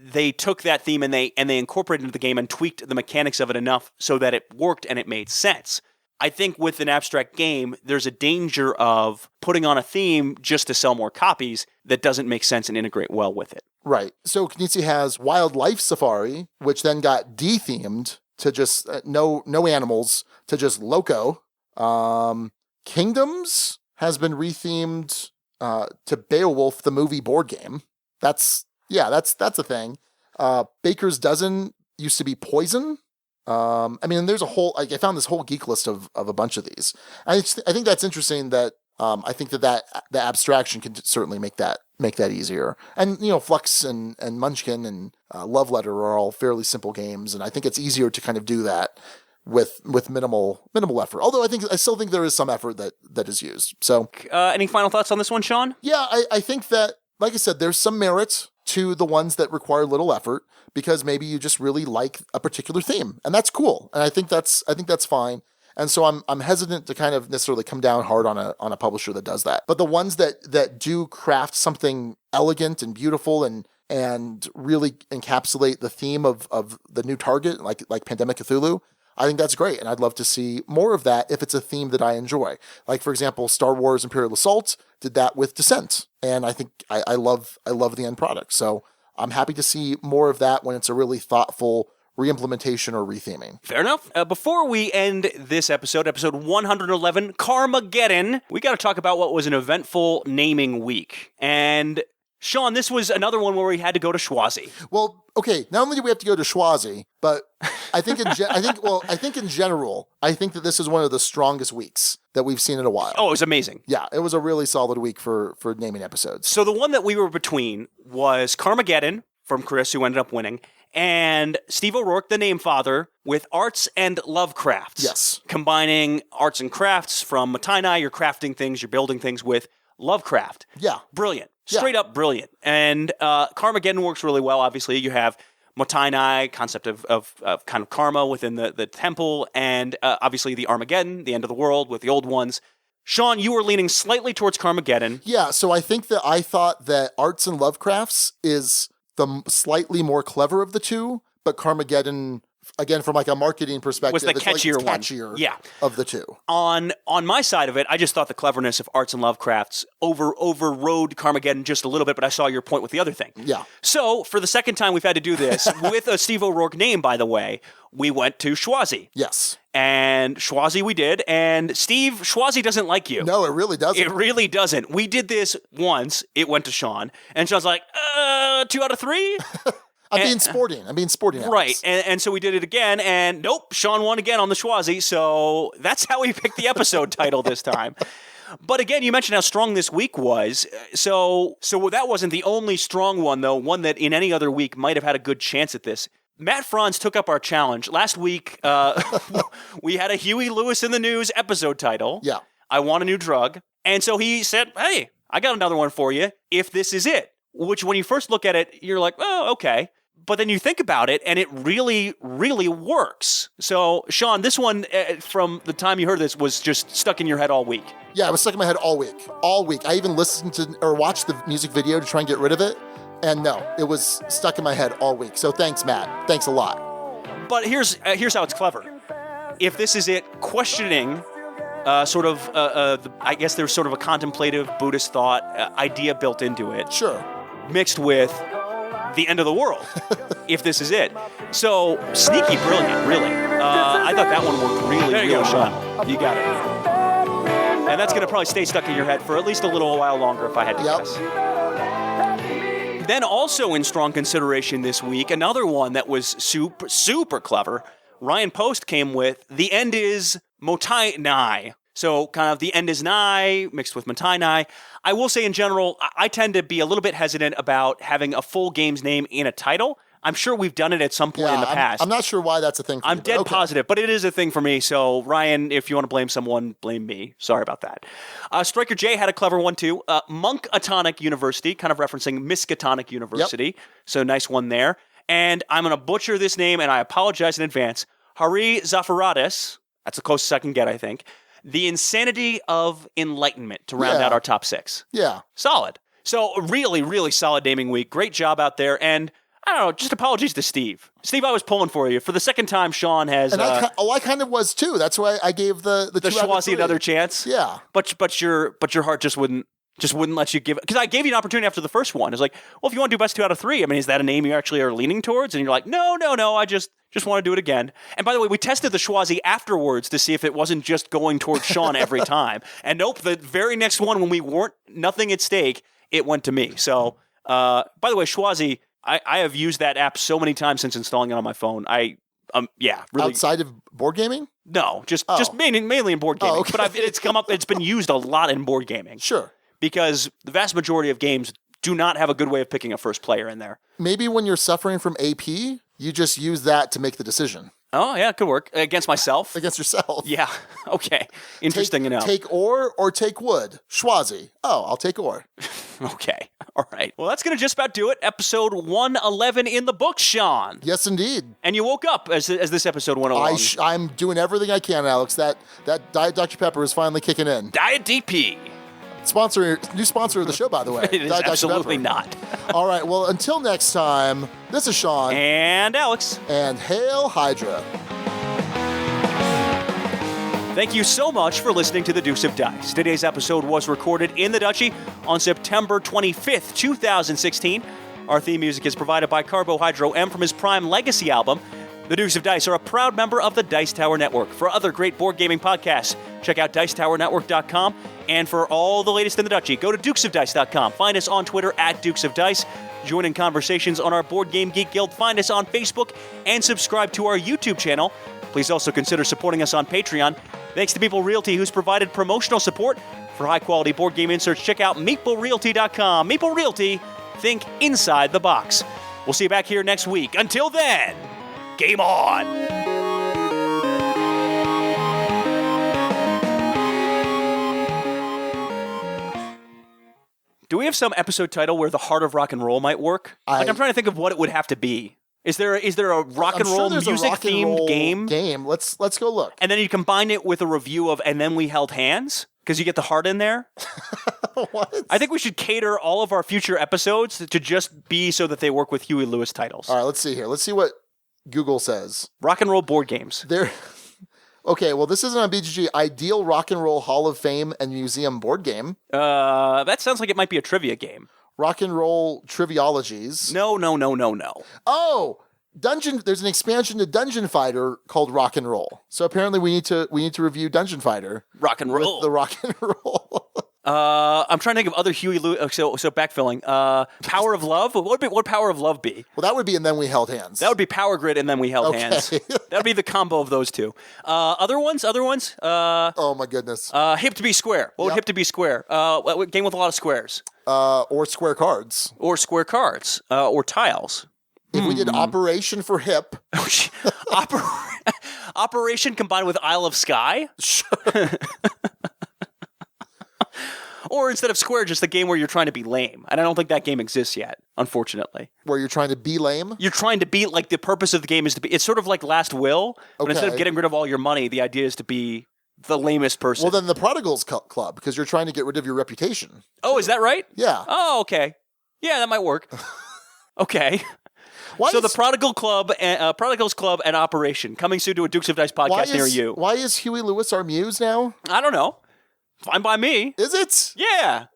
they took that theme and they incorporated it into the game and tweaked the mechanics of it enough so that it worked and it made sense. I think with an abstract game, there's a danger of putting on a theme just to sell more copies that doesn't make sense and integrate well with it. Right. So Knizia has Wildlife Safari, which then got de-themed to just no animals, to just Loco. Kingdoms has been rethemed to Beowulf the movie board game. That's a thing. Baker's Dozen used to be Poison. I mean, there's a whole... I found this whole geek list of a bunch of these. I think that's interesting that I think that the abstraction can certainly make that easier. And, Flux and Munchkin and Love Letter are all fairly simple games, and I think it's easier to kind of do that with minimal effort. Although I still think there is some effort that is used. So, any final thoughts on this one, Sean? Yeah, I think that, like I said, there's some merit to the ones that require little effort, because maybe you just really like a particular theme, and that's cool. And I think that's fine. And so I'm hesitant to kind of necessarily come down hard on a publisher that does that. But the ones that do craft something elegant and beautiful and really encapsulate the theme of the new target, like Pandemic Cthulhu, I think that's great. And I'd love to see more of that if it's a theme that I enjoy. Like, for example, Star Wars Imperial Assault did that with Descent. And I think I love the end product. So I'm happy to see more of that when it's a really thoughtful re-implementation or retheming. Fair enough. Before we end this episode 111, Karmageddon, we got to talk about what was an eventful naming week. And Sean, this was another one where we had to go to Schwazi. Well, okay, not only do we have to go to Schwazi, but I think in general, I think that this is one of the strongest weeks that we've seen in a while. Oh, it was amazing. Yeah, it was a really solid week for naming episodes. So the one that we were between was Karmageddon from Chris, who ended up winning, and Steve O'Rourke, the name father, with Arts and Lovecrafts. Yes. Combining arts and crafts from Mottainai, you're crafting things, you're building things with Lovecraft. Yeah. Brilliant. Straight up brilliant. And Karmageddon works really well, obviously. You have Mottainai, concept of kind of karma within the temple, and obviously the Armageddon, the end of the world with the old ones. Sean, you were leaning slightly towards Karmageddon. Yeah, so I thought that Arts and Lovecrafts is the slightly more clever of the two, but Karmageddon, again, from like a marketing perspective, was the catchier one. Yeah. Of the two. On my side of it, I just thought the cleverness of Arts and Lovecrafts overrode Karmageddon just a little bit, but I saw your point with the other thing. Yeah. So, for the second time we've had to do this, with a Steve O'Rourke name, by the way, we went to Schwazi. Yes. And Schwazi we did, and Steve, Schwazi doesn't like you. No, it really doesn't. It really doesn't. We did this once, it went to Sean, and Sean's like, 2 out of 3? I'm being sporting. Alex. Right. And so we did it again, and nope, Sean won again on the Schwazi, so that's how we picked the episode title this time. But again, you mentioned how strong this week was. So that wasn't the only strong one, though, one that in any other week might have had a good chance at this. Matt Franz took up our challenge. Last week, we had a Huey Lewis in the News episode title. Yeah. I Want a New Drug. And so he said, hey, I got another one for you, If This Is It, which when you first look at it, you're like, oh, okay. But then you think about it, and it really, really works. So, Sean, this one, from the time you heard this, was just stuck in your head all week. Yeah, it was stuck in my head all week. All week. I even listened to or watched the music video to try and get rid of it. And no, it was stuck in my head all week. So thanks, Matt. Thanks a lot. But here's how it's clever. If this is it, questioning I guess there's sort of a contemplative Buddhist thought idea built into it. Sure. Mixed with the end of the world, if this is it. So, sneaky brilliant, really. I thought that one worked really well. You got it. And that's going to probably stay stuck in your head for at least a little while longer if I had to guess. Then also in strong consideration this week, another one that was super, super clever. Ryan Post came with The End is Mottainai. So kind of the end is nigh mixed with Mottainai. I will say in general, I tend to be a little bit hesitant about having a full game's name in a title. I'm sure we've done it at some point in the past. I'm not sure why that's a thing for I'm dead positive, but it is a thing for me. So, Ryan, if you want to blame someone, blame me. Sorry about that. Striker J had a clever one, too. Mottainai University, kind of referencing Miskatonic University. Yep. So, nice one there. And I'm going to butcher this name, and I apologize in advance. Hari Zafaradis, that's the closest I can get, I think. The Insanity of Enlightenment to round out our top 6. Yeah. Solid. So, really, really solid naming week. Great job out there. And I don't know, just apologies to Steve. Steve, I was pulling for you. For the second time, Sean has... And I kind of was too. That's why I gave the Schwazi another chance? Yeah. But your heart just wouldn't let you give... Because I gave you an opportunity after the first one. It's like, well, if you want to do best 2 out of 3, I mean, is that a name you actually are leaning towards? And you're like, no, I just want to do it again. And by the way, we tested the Schwazi afterwards to see if it wasn't just going towards Sean every time. And nope, the very next one, when we weren't nothing at stake, it went to me. So, by the way, Schwazi... I have used that app so many times since installing it on my phone. Really. Outside of board gaming? No, just mainly in board gaming. Okay. But it's come up. It's been used a lot in board gaming. Sure. Because the vast majority of games do not have a good way of picking a first player in there. Maybe when you're suffering from AP, you just use that to make the decision. Oh, yeah, it could work. Against myself? Against yourself. Yeah. Okay. Interesting enough. Take ore or take wood? Schwazi. Oh, I'll take ore. Okay. All right. Well, that's going to just about do it. Episode 111 in the books, Sean. Yes, indeed. And you woke up as this episode went along. I'm doing everything I can, Alex. That Diet Dr. Pepper is finally kicking in. Diet DP. New sponsor of the show, by the way. It is absolutely not. All right, well, until next time, this is Sean. And Alex. And Hail Hydra. Thank you so much for listening to the Dukes of Dice. Today's episode was recorded in the Duchy on September 25th, 2016. Our theme music is provided by Carbohydro M from his Prime Legacy album. The Dukes of Dice are a proud member of the Dice Tower Network. For other great board gaming podcasts, check out dicetowernetwork.com. And for all the latest in the Duchy, go to dukesofdice.com. Find us on Twitter at Dukes of Dice. Join in conversations on our Board Game Geek Guild. Find us on Facebook and subscribe to our YouTube channel. Please also consider supporting us on Patreon. Thanks to Meeple Realty, who's provided promotional support. For high-quality board game inserts, check out MeepleRealty.com. Meeple Realty, think inside the box. We'll see you back here next week. Until then, game on! Do we have some episode title where the heart of rock and roll might work? I'm trying to think of what it would have to be. Is there a rock and roll music themed game? Let's go look. And then you combine it with a review of And Then We Held Hands because you get the heart in there. What? I think we should cater all of our future episodes to just be so that they work with Huey Lewis titles. All right, let's see here. Let's see what Google says. Rock and roll board games. Okay, well, this isn't on BGG. Ideal Rock and Roll Hall of Fame and Museum board game. That sounds like it might be a trivia game. Rock and Roll Triviologies. No. Oh, there's an expansion to Dungeon Fighter called Rock and Roll. So apparently we need to review Dungeon Fighter. Rock and roll. With the Rock and Roll. I'm trying to think of other Huey Lewis. So backfilling. Power of Love. What would Power of Love be? Well, that would be And Then We Held Hands. That would be Power Grid And Then We Held Hands. That would be the combo of those two. Other ones. Oh my goodness. Hip to Be Square. What would Hip to Be Square? What game with a lot of squares? Or square cards. Or square cards. Or tiles. If we did Operation for Hip. Operation combined with Isle of Skye? Sure. Or instead of square, just the game where you're trying to be lame. And I don't think that game exists yet, unfortunately. Where you're trying to be lame? You're trying to be, like, the purpose of the game is to be, it's sort of like Last Will, but instead of getting rid of all your money, the idea is to be the lamest person. Well, then the Prodigals Club, because you're trying to get rid of your reputation. Oh, is that right? Yeah. Oh, okay. Yeah, that might work. Okay. The Prodigals Club and Operation, coming soon to a Dukes of Dice podcast near you. Why is Huey Lewis our muse now? I don't know. Fine by me. Is it? Yeah.